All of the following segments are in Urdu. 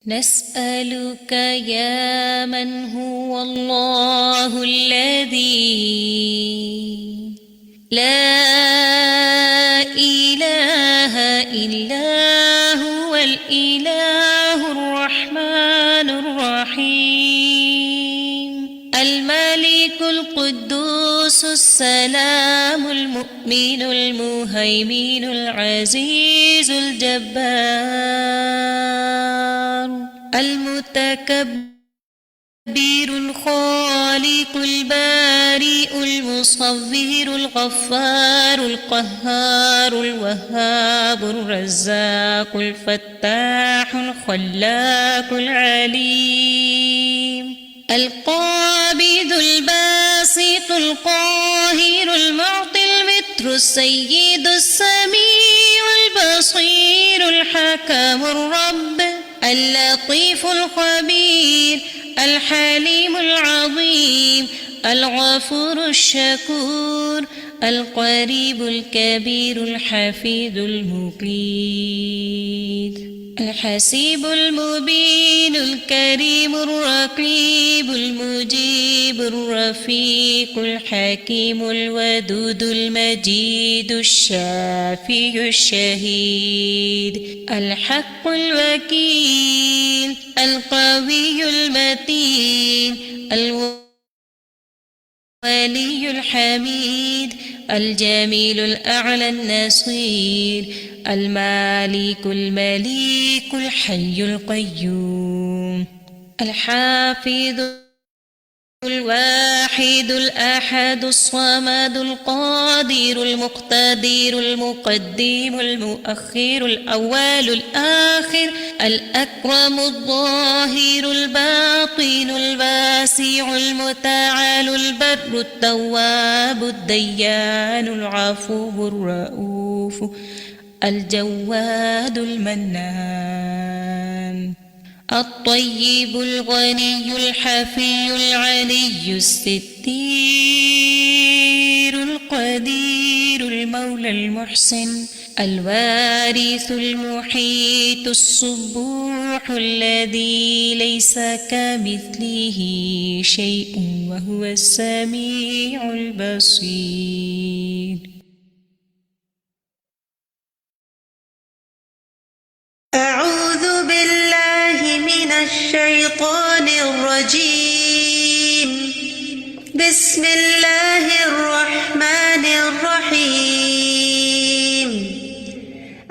نسألك يا من هو الله الذي لا إله إلا هو الإله الرحمن الرحيم الملك القدوس السلام المؤمن المهيمن العزيز الجبار المتكبر الخالق البارئ المصور الغفار القهار الوهاب الرزاق الفتاح الخلاق العليم القابض الباسط القاهر المعطي المتر السيد السميع البصير الحكم الرب اللطيف الخبير الحليم العظيم الغفور الشكور القريب الكبير الحفيظ المقيت الحسيب المبين الكريم الرقيب المجيب الرفيق الحكيم الودود المجيد الشافي الشهيد الحق الوكيل القوي المتين الولي الحميد الجميل الأعلى النصير المالك المليك الحي القيوم الحافظ الواحد الأحد الصمد القادر المقتدر المقدم المؤخر الأول الآخر الأكرم الظاهر الباطن الواسع المتعال البر التواب الديان العفو الرؤوف الجواد المنان الطيب الغني الحفي العلي الستير القدير المولى المحسن الوارث المحيط الصبوح الذي ليس كمثله شيء وهو السميع البصير. أعوذ بالله من الشيطان الرجيم. بسم الله الرحمن الرحيم.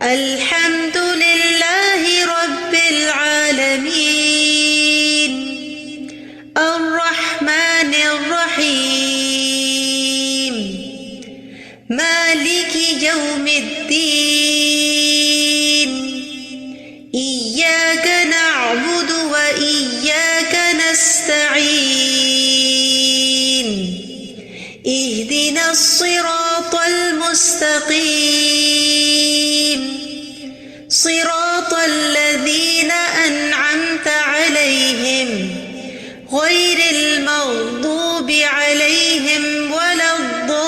الحمد لله رب العالمين الرحمن الرحيم مالك يوم الدين إياك نعبد وإياك نستعين اهدنا الصراط المستقيم صراط الذين أنعمت عليهم غير المغضوب عليهم ولا الضالين.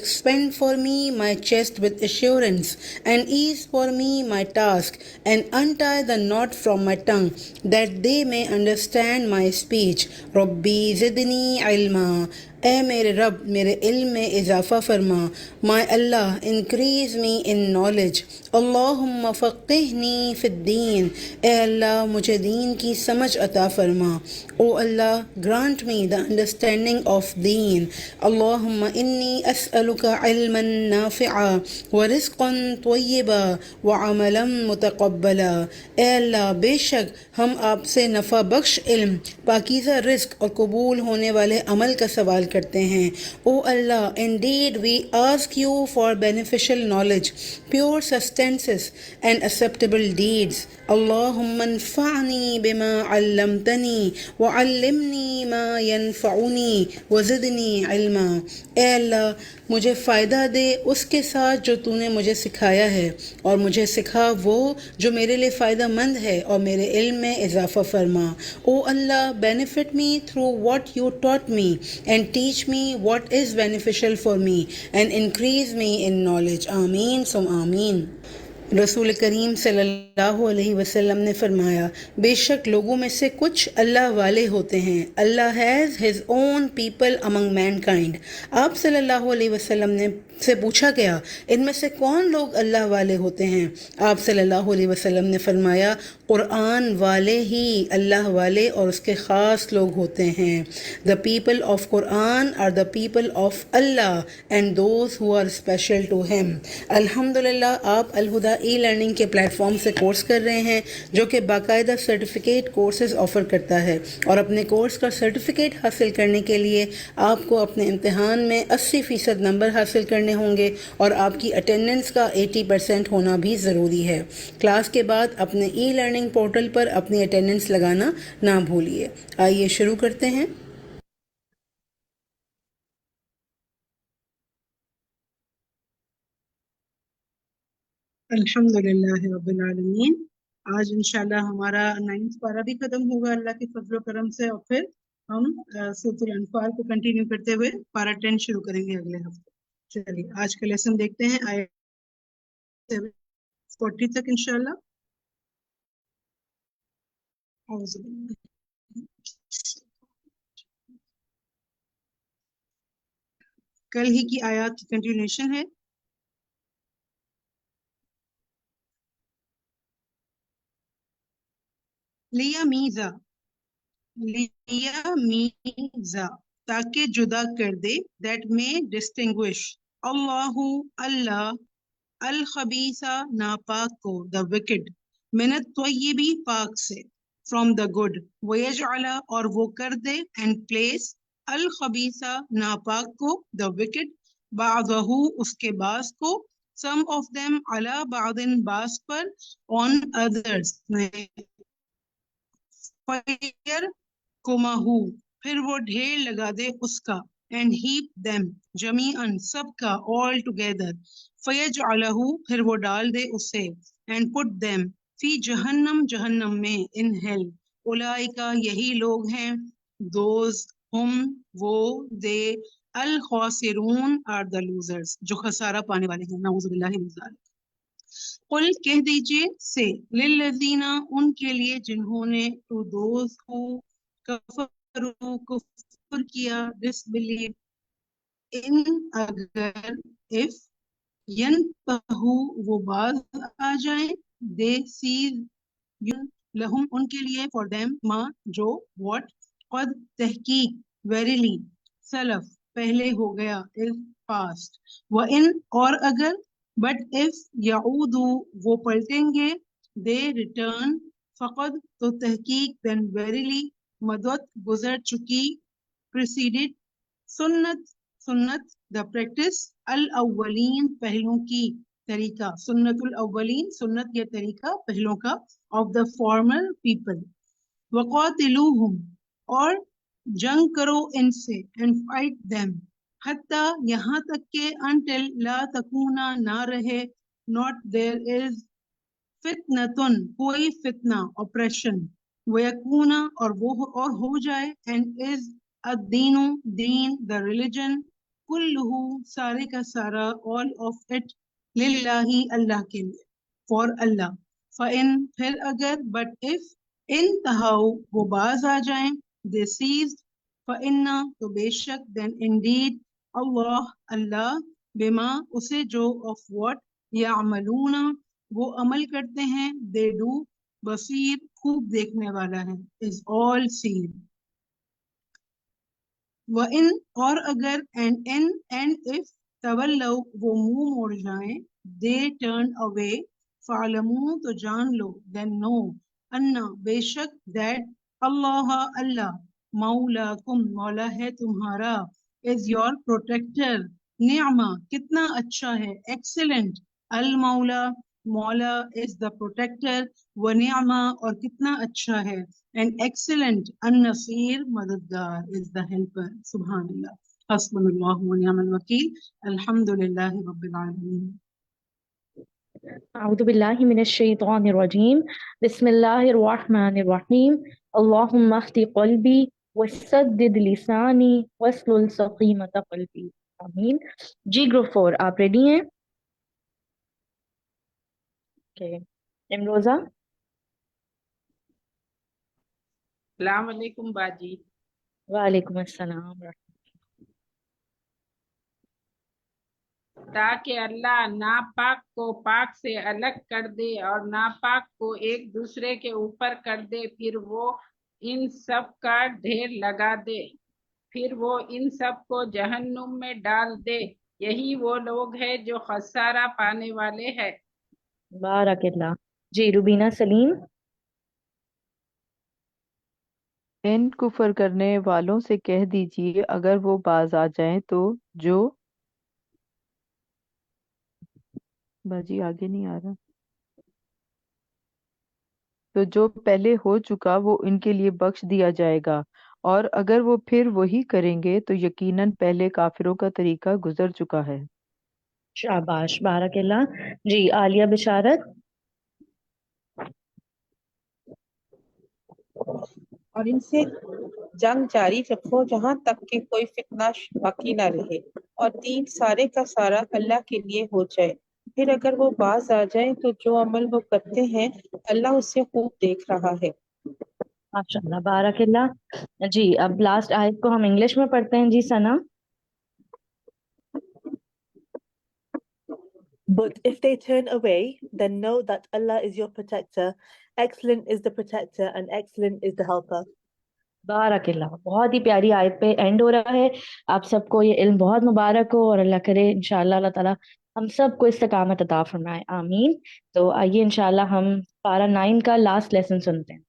expand for me my chest with assurance and ease for me my task and untie the knot from my tongue that they may understand my speech. Rabbi zidni ilma. اے میرے رب میرے علم میں اضافہ فرما. مائی اللہ انکریز می ان نالج. اللہم فقہنی فی الدین. اے اللہ مجھے دین کی سمجھ عطا فرما. O Allah grant me the understanding of دین. اللہم انی اسألک علما نافعا ورزقا طیبا وعملا متقبلا. اے اللہ بے شک ہم آپ سے نفع بخش علم، پاکیزہ رزق اور قبول ہونے والے عمل کا سوال کرتے ہیں. او اللہ indeed we ask you for beneficial knowledge, pure sustenance and acceptable deeds. اللہم انفعنی بما علمتنی وعلمنی ما ینفعنی وزدنی علما. اے اللہ مجھے فائدہ دے اس کے ساتھ جو تو نے مجھے سکھایا ہے، اور مجھے سکھا وہ جو میرے لیے فائدہ مند ہے، اور میرے علم میں اضافہ فرما. O Allah benefit me through what you taught me and teach me what is beneficial for me and increase me in knowledge. آمین ثم آمین. رسول کریم صلی اللہ علیہ وسلم نے فرمایا بے شک لوگوں میں سے کچھ اللہ والے ہوتے ہیں. Allah has his own people among mankind. آپ صلی اللہ علیہ وسلم نے سے پوچھا گیا ان میں سے کون لوگ اللہ والے ہوتے ہیں؟ آپ صلی اللہ علیہ وسلم نے فرمایا قرآن والے ہی اللہ والے اور اس کے خاص لوگ ہوتے ہیں. The people of Quran are the people of Allah and those who are special to him. الحمدللہ آپ الہدا ای لرننگ کے پلیٹ فارم سے کورس کر رہے ہیں جو کہ باقاعدہ سرٹیفکیٹ کورسز آفر کرتا ہے، اور اپنے کورس کا سرٹیفکیٹ حاصل کرنے کے لیے آپ کو اپنے امتحان میں 80% نمبر حاصل کرنے ہوں گے، اور آپ کی اٹینڈنس کا 80% ہونا بھی ضروری ہے. کلاس کے بعد اپنے ای لرننگ پورٹل پر اپنی اٹینڈنس لگانا نہ بھولیے. آئیے شروع کرتے ہیں. الحمد للہ رب العالمین. آج انشاءاللہ ہمارا 9th پارہ بھی ختم ہوگا اللہ کے فضل و کرم سے، اور پھر ہم سورۃ الانفال کو کنٹینیو کرتے ہوئے پارہ 10 شروع کریں گے اگلے ہفتے. چلیے آج کا لیسن دیکھتے ہیں آیت 40 تک انشاءاللہ. اعوذ باللہ. کل ہی کی آیات کی کنٹینیوشن ہے. لیمیزا تاکہ جدا کر دے، دیٹ میں ڈسٹنگوش اللہ اللہ الخبیثہ ناپاک کو، دا وکڈ، من الطیب پاک سے، فرام دا گڈ، ویجعل اور وہ کر دے اینڈ پلیس الخبیثہ ناپاک کو، دا وکڈ، بعضہ اس کے بعض کو، some of them علی بعض بعض پر، on others فَيَرْ کُمَہُ پھر وہ ڈھیر لگا دے اس کا، اینڈ ہیپ them جمیعاً سب کا، all together، فَيَجْعَلَهُ پھر وہ ڈال دے اسے، اینڈ put them فی جہنم جہنم میں، in hell، اولئک یہی لوگ ہیں، those ہم وہ، they الخاسرون are the losers جو خسارہ پانے والے ہیں. نعوذ باللہ من ذالک. قل کہہ دیجئے سے، للذین ان کے لیے جنہوں نے، to those who کفروا کفر کیا، disbelieve، ان اگر، if ینتہو وہ باز آ جائیں، they cease لہم ان کے لیے، for them ما جو، what قد تحقیق، verily سلف پہلے ہو گیا، is past، وَإِن اور اگر، but if یعودو وہ پلٹیں گے، they return فقد تو تحقیق، then verily مدت گزر چکی، preceded سنت the practice الاولین پہلوں کی طریقہ، سنت الاولین سنت یا طریقہ پہلوں کا، of the former people. وقاتلوہم اور جنگ کرو ان سے، and fight them حتیٰ یہاں تک کہ until لا تکونا نہ رہے، not there is فتنتن کوئی فتنہ، oppression، ویکونا اور وہ اور ہو جائے، and is Uddin then, the religion، کلہ سارے کا سارا، all of it، للہ اللہ کے لیے، for اللہ. فَإِن پھر اگر، but if انتہاؤ وہ باز آ جائیں، they ceased فَإِنَّ تو بے شک then indeed اللہ بما اسے جو of what یعملون وہ عمل کرتے ہیں they do بصیر خوب دیکھنے والا ہے is all seen. وَإِن اور اگر and if تولوا وہ منہ موڑ جائیں they turn away فَعْلَمُوا تو جان لو then know انا بے شک that اللہ مولاکم مولا ہے تمہارا is your protector نعمہ کتنا اچھا ہے excellent المولا مولا is the protector ونعمہ اور کتنا اچھا ہے and excellent النصیر مددگار is the helper سبحان اللہ حسبنا اللہ ونعم الوکیل الحمد للہ رب العالمین. اعوذ باللہ من الشیطان الرجیم بسم اللہ الرحمن الرحیم اللہم اہد قلبی وسدد لسانی واسلل سقیمۃ قلبی آمین. جی گروپ 4 آپ ریڈی ہیں؟ امروزہ السلام علیکم باجی. وعلیکم السلام. تاکہ اللہ ناپاک کو پاک سے الگ کر دے اور ناپاک کو ایک دوسرے کے اوپر کر دے پھر وہ ان سب کا ڈھیر لگا دے پھر وہ ان سب کو جہنم میں ڈال دے یہی وہ لوگ ہیں جو خسارہ پانے والے ہیں. بارک اللہ. جی روبینہ سلیم. ان کفر کرنے والوں سے کہہ دیجئے اگر وہ باز آ جائیں تو جو باجی آگے نہیں آ رہا تو جو پہلے ہو چکا وہ ان کے لیے بخش دیا جائے گا اور اگر وہ پھر وہی کریں گے تو یقیناً پہلے کافروں کا طریقہ گزر چکا ہے. شاباش بارک اللہ. جی عالیہ بشارت. اور ان سے جنگ جاری رکھو جہاں تک کہ کوئی فتنہ باقی نہ رہے اور دین سارے کا سارا اللہ کے لیے ہو جائے. پھر اگر وہ باز آ جائیں تو جو عمل وہ کرتے ہیں اللہ اسے خوب دیکھ رہا ہے. ماشاء اللہ بارک اللہ. جی اب لاسٹ آیت کو ہم انگلش میں پڑھتے ہیں. جی ثنا. But if they turn away, then know that Allah is your protector. Excellent is the protector and excellent is the helper. بارک اللہ. بہت ہی پیاری آیت پہ اینڈ ہو رہا ہے. آپ سب کو یہ علم بہت مبارک ہو اور اللہ کرے انشاءاللہ اللہ تعالیٰ ہم سب کو استقامت عطا فرمائے. آمین. تو آئیے انشاءاللہ ہم پارہ 9 کا لاسٹ لیسن سنتے ہیں.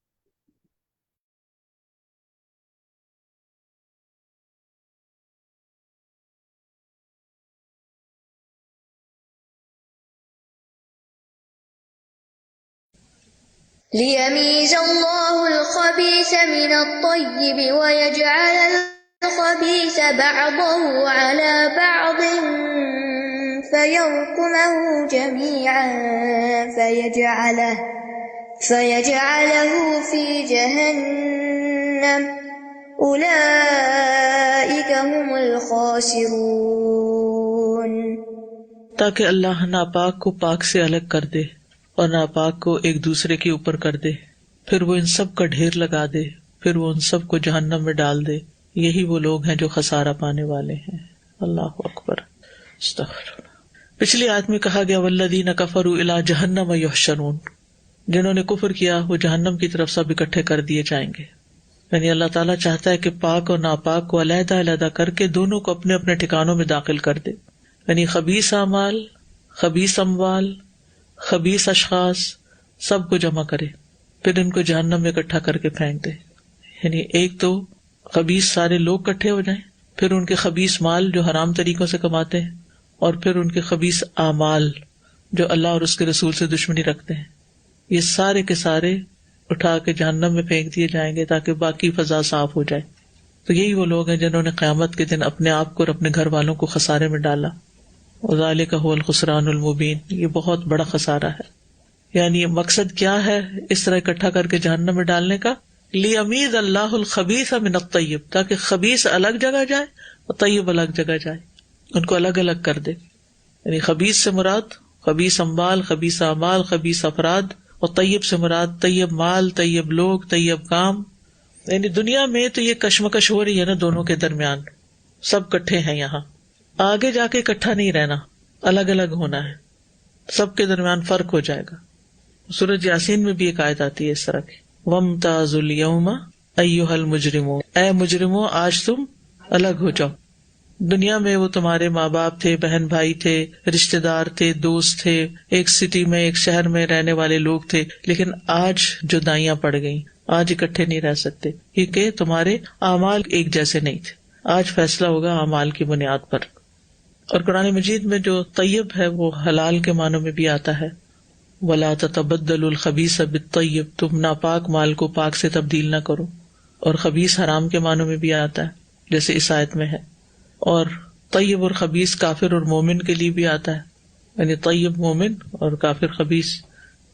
ليميز الله الخبيث من الطيب ويجعل الخبيث بعضه على بعض فيركمه جميعا فيجعله في جهنم أولئك هم الخاسرون. تاکہ اللہ ناپاک کو پاک سے الگ کر دے اور ناپاک کو ایک دوسرے کے اوپر کر دے پھر وہ ان سب کا ڈھیر لگا دے پھر وہ ان سب کو جہنم میں ڈال دے یہی وہ لوگ ہیں جو خسارہ پانے والے ہیں. اللہ اکبر. استغفر. پچھلی آیت میں کہا گیا والذین کفروا الی جہنم یحشرون جنہوں نے کفر کیا وہ جہنم کی طرف سب اکٹھے کر دیے جائیں گے. یعنی اللہ تعالیٰ چاہتا ہے کہ پاک اور ناپاک کو علیحدہ علیحدہ کر کے دونوں کو اپنے اپنے ٹھکانوں میں داخل کر دے. یعنی خبیث اعمال خبیث اموال خبیث اشخاص سب کو جمع کرے پھر ان کو جہنم میں اکٹھا کر کے پھینک دے. یعنی ایک تو خبیث سارے لوگ اکٹھے ہو جائیں پھر ان کے خبیث مال جو حرام طریقوں سے کماتے ہیں اور پھر ان کے خبیث اعمال جو اللہ اور اس کے رسول سے دشمنی رکھتے ہیں یہ سارے کے سارے اٹھا کے جہنم میں پھینک دیے جائیں گے تاکہ باقی فضا صاف ہو جائے. تو یہی وہ لوگ ہیں جنہوں نے قیامت کے دن اپنے آپ کو اور اپنے گھر والوں کو خسارے میں ڈالا. وذالک هو الخسران المبین. یہ بہت بڑا خسارہ ہے. یعنی مقصد کیا ہے اس طرح اکٹھا کر کے جہنم میں ڈالنے کا؟ لیمیز اللہ الخبیث من الطیب تاکہ خبیث الگ جگہ جائے اور طیب الگ جگہ جائے ان کو الگ الگ کر دے. یعنی خبیث سے مراد خبیث اموال خبیث اعمال خبیث افراد اور طیب سے مراد طیب مال طیب لوگ طیب کام یعنی دنیا میں تو یہ کشمکش ہو رہی ہے نا دونوں کے درمیان، سب کٹھے ہیں یہاں، آگے جا کے اکٹھا نہیں رہنا، الگ الگ ہونا ہے، سب کے درمیان فرق ہو جائے گا. سورۃ یاسین میں بھی ایک آیت آتی ہے اس طرح کی، وَامْتَازُوا الْيَوْمَ أَيُّهَا الْمُجْرِمُونَ، اے مجرموں آج تم الگ ہو جاؤ. دنیا میں وہ تمہارے ماں باپ تھے، بہن بھائی تھے، رشتے دار تھے، دوست تھے، ایک سٹی میں ایک شہر میں رہنے والے لوگ تھے، لیکن آج جدائیاں پڑ گئیں، آج اکٹھے نہیں رہ سکتے کیونکہ تمہارے اعمال ایک جیسے نہیں تھے. آج فیصلہ ہوگا اعمال کی بنیاد پر. اور قرآن مجید میں جو طیب ہے وہ حلال کے معنوں میں بھی آتا ہے، وَلَا تَتَبَدَّلُوا الْخَبِيثَ بِالطَّيِّبِ، تم ناپاک مال کو پاک سے تبدیل نہ کرو. اور خبیث حرام کے معنوں میں بھی آتا ہے جیسے اس آیت میں ہے. اور طیب اور خبیث کافر اور مومن کے لیے بھی آتا ہے، یعنی طیب مومن اور کافر خبیث.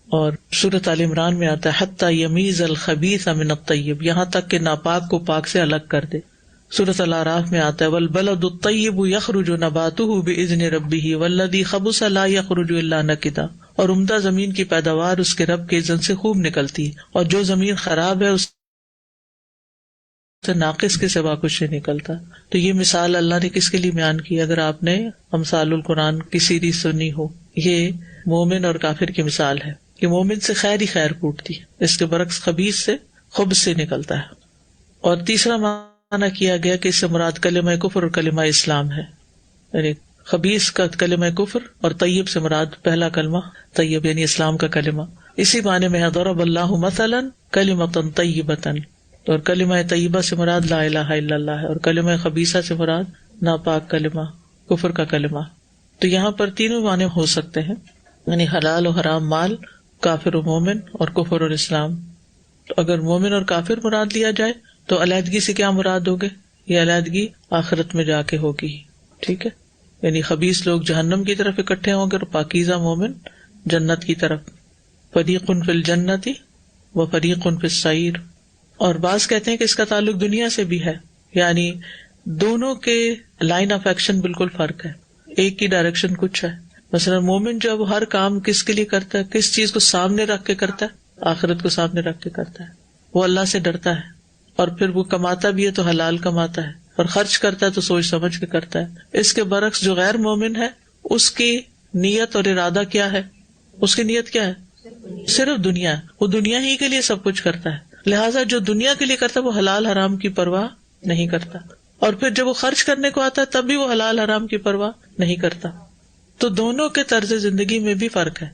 اور سورۃ آل عمران میں آتا ہے حتی یمیز الخبیث من الطیب، یہاں تک کہ ناپاک کو پاک سے الگ کر دے. سورۃ الاعراف میں آتا ہے والبلد الطیب یخرج نباتہ باذن ربہ والذی خبث لا یخرج الا نکدا، اور عمدہ زمین کی پیداوار اس کے رب کے اذن سے خوب نکلتی ہے، اور جو زمین خراب ہے اس سے ناقص کے سوا کچھ نہیں نکلتا. تو یہ مثال اللہ نے کس کے لیے بیان کی؟ اگر آپ نے امثال القرآن کی سیریز سنی ہو، یہ مومن اور کافر کی مثال ہے کہ مومن سے خیر ہی خیر پھوٹتی ہے، اس کے برعکس خبیث سے خبث سے نکلتا ہے. اور تیسرا معنی کیا گیا کہ اس سے مراد کلمہ کفر اور کلمہ اسلام ہے، یعنی خبیث کا کلمہ کفر اور طیب سے مراد پہلا کلمہ طیب یعنی اسلام کا کلمہ. اسی معنی میں ضرب اللہ مثلا کلمۃ طیبۃ، اور کلمہ طیبہ سے مراد لا الہ الا اللہ ہے، اور کلمہ خبیثہ سے مراد ناپاک کلمہ کفر کا کلمہ. تو یہاں پر تینوں معنی ہو سکتے ہیں، یعنی حلال و حرام مال، کافر و مومن، اور کفر اور اسلام. تو اگر مومن اور کافر مراد لیا جائے تو علیحدگی سے کیا مراد ہوگے؟ یہ علیحدگی آخرت میں جا کے ہوگی. ٹھیک ہے، یعنی خبیث لوگ جہنم کی طرف اکٹھے ہوں گے اور پاکیزہ مومن جنت کی طرف. فریق فی الجنت و فریق فی السعیر. اور بعض کہتے ہیں کہ اس کا تعلق دنیا سے بھی ہے، یعنی دونوں کے لائن آف ایکشن بالکل فرق ہے، ایک کی ڈائریکشن کچھ ہے. مثلا مومن جو اب ہر کام کس کے لیے کرتا ہے، کس چیز کو سامنے رکھ کے کرتا ہے؟ آخرت کو سامنے رکھ کے کرتا ہے. وہ اللہ سے ڈرتا ہے، اور پھر وہ کماتا بھی ہے تو حلال کماتا ہے، اور خرچ کرتا ہے تو سوچ سمجھ کے کرتا ہے. اس کے برعکس جو غیر مومن ہے اس کی نیت اور ارادہ کیا ہے؟ اس کی نیت کیا ہے؟ صرف دنیا ہے، وہ دنیا ہی کے لیے سب کچھ کرتا ہے. لہٰذا جو دنیا کے لیے کرتا ہے وہ حلال حرام کی پرواہ نہیں کرتا، اور پھر جب وہ خرچ کرنے کو آتا ہے تب بھی وہ حلال حرام کی پرواہ نہیں کرتا. تو دونوں کے طرز زندگی میں بھی فرق ہے.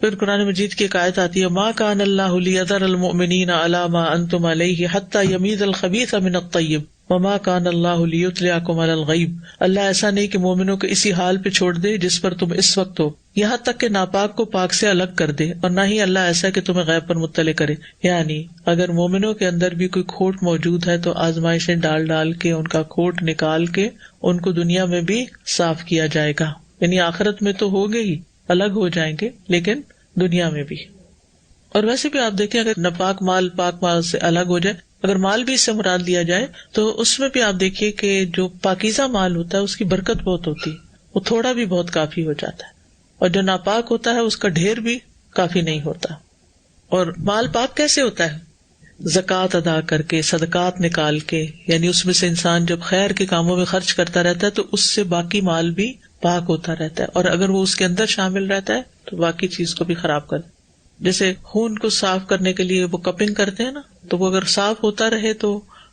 پھر قرآن مجید کی ایک آیت آتی ہے ما کان اللہ لیذر المؤمنین علی ما انتم علیہ حتی یمیز الخبیث من الطیب وما کان اللہ لیطلعکم علی الغیب. اللہ ایسا نہیں کہ مومنوں کو اسی حال پہ چھوڑ دے جس پر تم اس وقت ہو، یہاں تک کہ ناپاک کو پاک سے الگ کر دے، اور نہ ہی اللہ ایسا کہ تمہیں غیب پر مطلع کرے. یعنی اگر مومنوں کے اندر بھی کوئی کھوٹ موجود ہے تو آزمائشیں ڈال ڈال کے ان کا کھوٹ نکال کے ان کو دنیا میں بھی صاف کیا جائے گا. یعنی آخرت میں تو ہوگے ہی، الگ ہو جائیں گے، لیکن دنیا میں بھی. اور ویسے بھی آپ دیکھیں اگر ناپاک مال پاک مال سے الگ ہو جائے، اگر مال بھی اس سے مراد لیا جائے تو اس میں بھی آپ دیکھیے کہ جو پاکیزہ مال ہوتا ہے اس کی برکت بہت ہوتی ہے، وہ تھوڑا بھی بہت کافی ہو جاتا ہے، اور جو ناپاک ہوتا ہے اس کا ڈھیر بھی کافی نہیں ہوتا. اور مال پاک کیسے ہوتا ہے؟ زکوٰۃ ادا کر کے، صدقات نکال کے، یعنی اس میں سے انسان جب خیر کے کاموں میں خرچ کرتا رہتا ہے تو اس سے باقی مال بھی پاک ہوتا رہتا ہے، اور اگر وہ اس کے اندر شامل رہتا ہے تو باقی چیز کو بھی خراب کر. جیسے خون کو صاف کرنے کے لیے وہ کپنگ کرتے ہیں نا، تو وہ اگر صاف ہوتا رہے تو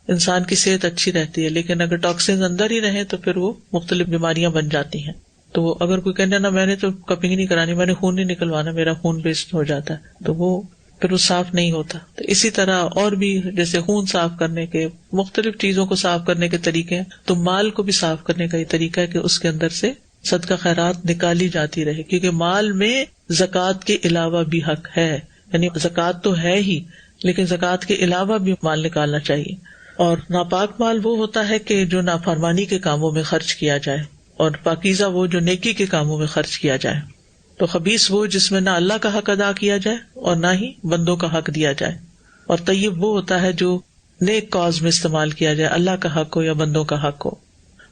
انسان کی صحت اچھی رہتی ہے، لیکن اگر ٹاکسنز اندر ہی رہیں تو پھر وہ مختلف بیماریاں بن جاتی ہیں. تو وہ اگر کوئی کہنے نا میں نے تو کپنگ نہیں کرانی، میں نے خون نہیں نکلوانا، میرا خون ویسٹ ہو جاتا ہے، تو وہ پھر وہ صاف نہیں ہوتا. تو اسی طرح اور بھی جیسے خون صاف کرنے کے مختلف چیزوں کو صاف کرنے کے طریقے ہیں، تو مال کو بھی صاف کرنے کا یہ طریقہ ہے کہ اس کے اندر سے صدقہ خیرات نکالی جاتی رہے، کیونکہ مال میں زکوٰۃ کے علاوہ بھی حق ہے. یعنی زکوٰۃ تو ہے ہی، لیکن زکوٰۃ کے علاوہ بھی مال نکالنا چاہیے. اور ناپاک مال وہ ہوتا ہے کہ جو نافرمانی کے کاموں میں خرچ کیا جائے، اور پاکیزہ وہ جو نیکی کے کاموں میں خرچ کیا جائے. تو خبیث وہ جس میں نہ اللہ کا حق ادا کیا جائے اور نہ ہی بندوں کا حق دیا جائے. اور طیب وہ ہوتا ہے جو نیک کاز میں استعمال کیا جائے، اللہ کا حق ہو یا بندوں کا حق ہو.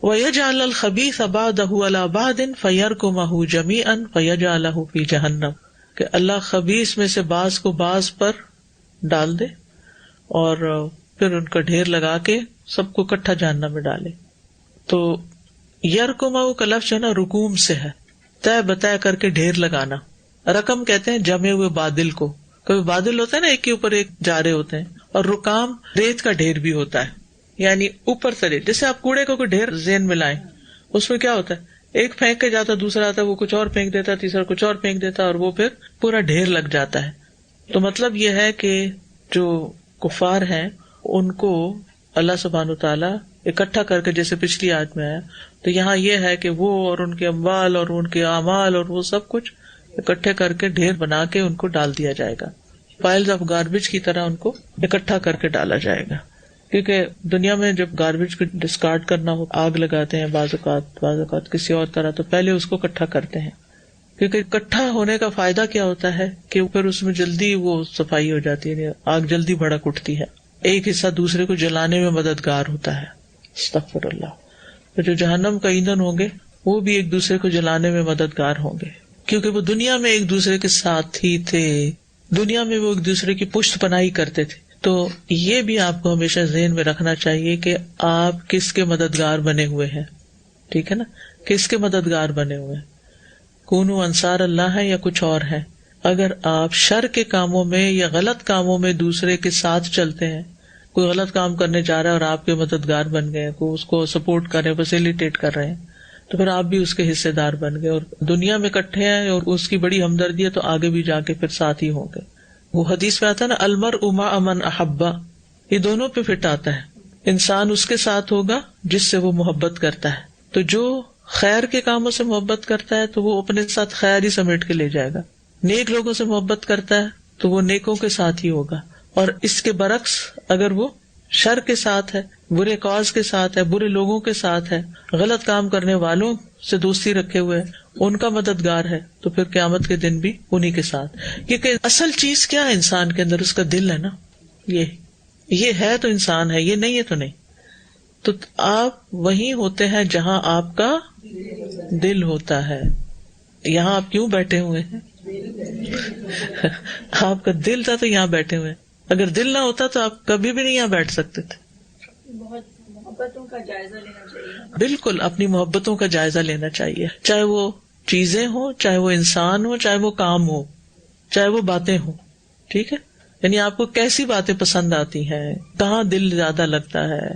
وَيَجْعَلَ الْخَبِيثَ بَعْضَهُ عَلَى بَعْضٍ فَيَرْكُمَهُ جَمِيعًا فَيَجْعَلَهُ فِي جَهَنَّمَ، کہ اللہ خبیث میں سے بعض کو بعض پر ڈال دے اور پھر ان کا ڈھیر لگا کے سب کو اکٹھا جہنم میں ڈالے. تو یرکمہ کا لفظ ہے نا رکوم سے ہے، طے بطے کر کے ڈھیر لگانا. رقم کہتے ہیں جمے ہوئے بادل کو. کبھی بادل ہوتا ہے نا ایک کے اوپر ایک جا رہے ہوتے ہیں، اور رکام ریت کا ڈھیر بھی ہوتا ہے، یعنی اوپر سے ریت. جیسے آپ کوڑے کا کوئی ڈھیر ذہن میں لائیں، اس میں کیا ہوتا ہے ایک پھینک کے جاتا، دوسرا آتا ہے وہ کچھ اور پھینک دیتا، تیسرا کچھ اور پھینک دیتا، اور وہ پھر پورا ڈھیر لگ جاتا ہے. تو مطلب یہ ہے کہ جو کفار ہیں ان کو اللہ سبحانہ وتعالیٰ اکٹھا کر کے، جیسے پچھلی آیت میں ہے، تو یہاں یہ ہے کہ وہ اور ان کے اموال اور ان کے اعمال اور وہ سب کچھ اکٹھے کر کے ڈھیر بنا کے ان کو ڈال دیا جائے گا. پائلز آف گاربیج کی طرح ان کو اکٹھا کر کے ڈالا جائے گا. کیونکہ دنیا میں جب گاربیج کو ڈسکارڈ کرنا ہو، آگ لگاتے ہیں بعض اوقات کسی اور طرح، تو پہلے اس کو اکٹھا کرتے ہیں. کیونکہ اکٹھا ہونے کا فائدہ کیا ہوتا ہے کہ پھر اس میں جلدی وہ صفائی ہو جاتی ہے، آگ جلدی بھڑک اٹھتی ہے. ایک حصہ دوسرے کو جلانے میں مددگار ہوتا ہے. استغفر اللہ. تو جو جہنم کا ایندھن ہوں گے وہ بھی ایک دوسرے کو جلانے میں مددگار ہوں گے، کیونکہ وہ دنیا میں ایک دوسرے کے ساتھ ہی تھے، دنیا میں وہ ایک دوسرے کی پشت پناہی کرتے تھے. تو یہ بھی آپ کو ہمیشہ ذہن میں رکھنا چاہیے کہ آپ کس کے مددگار بنے ہوئے ہیں. ٹھیک ہے نا، کس کے مددگار بنے ہوئے ہیں. کونو انصار اللہ ہے یا کچھ اور ہے. اگر آپ شر کے کاموں میں یا غلط کاموں میں دوسرے کے ساتھ چلتے ہیں، کوئی غلط کام کرنے جا رہا ہے اور آپ کے مددگار بن گئے، کوئی اس کو سپورٹ کر رہے ہیں، فیسیلیٹیٹ کر رہے ہیں، تو پھر آپ بھی اس کے حصے دار بن گئے، اور دنیا میں اکٹھے ہیں اور اس کی بڑی ہمدردی ہے تو آگے بھی جا کے پھر ساتھ ہی ہوں گے. وہ حدیث میں آتا ہے نا المرء مع من احبا، یہ دونوں پہ فٹ آتا ہے. انسان اس کے ساتھ ہوگا جس سے وہ محبت کرتا ہے. تو جو خیر کے کاموں سے محبت کرتا ہے تو وہ اپنے ساتھ خیر ہی سمیٹ کے لے جائے گا. نیک لوگوں سے محبت کرتا ہے تو وہ نیکوں کے ساتھ ہی ہوگا. اور اس کے برعکس اگر وہ شر کے ساتھ ہے، برے کاز کے ساتھ ہے، برے لوگوں کے ساتھ ہے، غلط کام کرنے والوں سے دوستی رکھے ہوئے ان کا مددگار ہے، تو پھر قیامت کے دن بھی انہی کے ساتھ. کیونکہ اصل چیز کیا ہے انسان کے اندر؟ اس کا دل ہے نا. یہ ہے تو انسان ہے، یہ نہیں ہے تو نہیں. تو آپ وہیں ہوتے ہیں جہاں آپ کا دل ہوتا ہے. یہاں آپ کیوں بیٹھے ہوئے ہیں؟ آپ کا دل تھا تو یہاں بیٹھے ہوئے. اگر دل نہ ہوتا تو آپ کبھی بھی نہیں یہاں بیٹھ سکتے تھے. محبتوں کا جائزہ لینا چاہیے. بالکل اپنی محبتوں کا جائزہ لینا چاہیے، چاہے وہ چیزیں ہوں، چاہے وہ انسان ہو، چاہے وہ کام ہو، چاہے وہ باتیں ہوں. ٹھیک ہے، یعنی آپ کو کیسی باتیں پسند آتی ہیں، کہاں دل زیادہ لگتا ہے،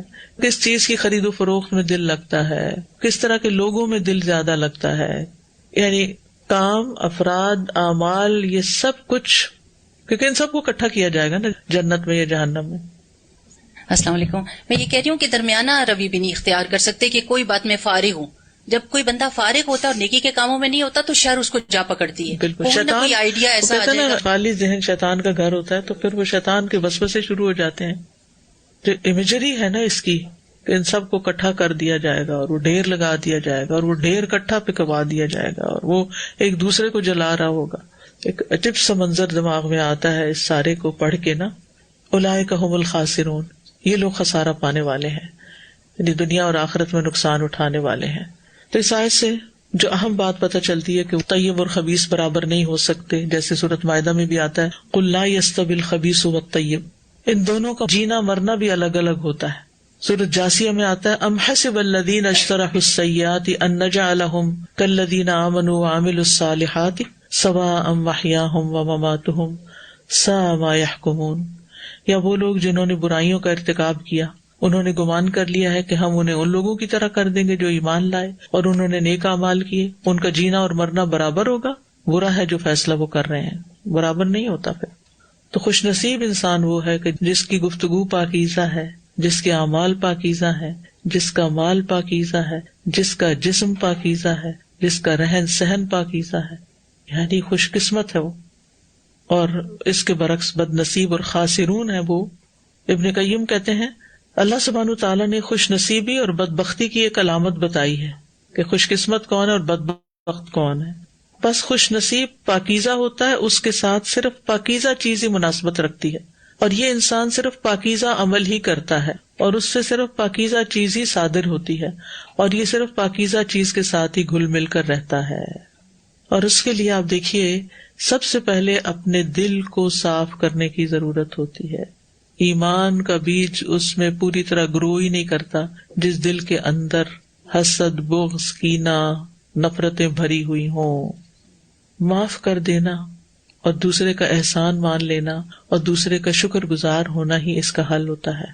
کس چیز کی خرید و فروخت میں دل لگتا ہے، کس طرح کے لوگوں میں دل زیادہ لگتا ہے. یعنی کام، افراد، اعمال، یہ سب کچھ، کیونکہ ان سب کو اکٹھا کیا جائے گا نا جنت میں یا جہنم میں. السلام علیکم. میں یہ کہہ رہی ہوں کہ درمیانہ روی بھی نہیں اختیار کر سکتے کہ کوئی بات میں فارغ ہوں. جب کوئی بندہ فارغ ہوتا ہے اور نیکی کے کاموں میں نہیں ہوتا تو شر اس کو جا پکڑتی ہے. بالکل. شیطان کوئی آئیڈیا ایسا آ جائے گا، خالی ذہن شیطان کا گھر ہوتا ہے، تو پھر وہ شیطان کے وسوسے شروع ہو جاتے ہیں. جو امیجری ہے نا اس کی کہ ان سب کو اکٹھا کر دیا جائے گا اور وہ ڈھیر لگا دیا جائے گا اور وہ ڈھیر اکٹھا پکوا دیا جائے گا اور وہ ایک دوسرے کو جلا رہا ہوگا. ایک عجیب سا منظر دماغ میں آتا ہے اس سارے کو پڑھ کے نا. اولئک ھم الخاسرون، یہ لوگ خسارہ پانے والے ہیں، یعنی دنیا اور آخرت میں نقصان اٹھانے والے ہیں. تو اس آیت سے جو اہم بات پتہ چلتی ہے کہ طیب اور خبیث برابر نہیں ہو سکتے، جیسے سورۃ مائدہ میں بھی آتا ہے قل لا یستوی الخبیث والطیب. ان دونوں کا جینا مرنا بھی الگ الگ ہوتا ہے. سورۃ جاسیہ میں آتا ہے ام حسب الذین اجترحوا السیئات ان نجعلہم کالذین آمنوا وعملوا الصالحات سواء محیاہم ومماتہم ساء ما یحکمون. یا وہ لوگ جنہوں نے برائیوں کا ارتکاب کیا، انہوں نے گمان کر لیا ہے کہ ہم انہیں ان لوگوں کی طرح کر دیں گے جو ایمان لائے اور انہوں نے نیک اعمال کیے، ان کا جینا اور مرنا برابر ہوگا. برا ہے جو فیصلہ وہ کر رہے ہیں، برابر نہیں ہوتا. پھر تو خوش نصیب انسان وہ ہے کہ جس کی گفتگو پاکیزہ ہے، جس کے اعمال پاکیزہ ہے، جس کا مال پاکیزہ ہے، جس کا جسم پاکیزہ ہے، جس کا رہن سہن پاکیزہ ہے، یعنی خوش قسمت ہے وہ. اور اس کے برعکس بد نصیب اور خاسرون ہے وہ. ابن قیم کہتے ہیں اللہ سبحانہ تعالیٰ نے خوش نصیبی اور بدبختی کی ایک علامت بتائی ہے کہ خوش قسمت کون ہے اور بدبخت کون ہے. بس خوش نصیب پاکیزہ ہوتا ہے، اس کے ساتھ صرف پاکیزہ چیز ہی مناسبت رکھتی ہے، اور یہ انسان صرف پاکیزہ عمل ہی کرتا ہے اور اس سے صرف پاکیزہ چیز ہی صادر ہوتی ہے، اور یہ صرف پاکیزہ چیز کے ساتھ ہی گھل مل کر رہتا ہے. اور اس کے لیے آپ دیکھیے سب سے پہلے اپنے دل کو صاف کرنے کی ضرورت ہوتی ہے. ایمان کا بیج اس میں پوری طرح گرو ہی نہیں کرتا جس دل کے اندر حسد، بغض، کینہ، نفرتیں بھری ہوئی ہوں. معاف کر دینا اور دوسرے کا احسان مان لینا اور دوسرے کا شکر گزار ہونا ہی اس کا حل ہوتا ہے.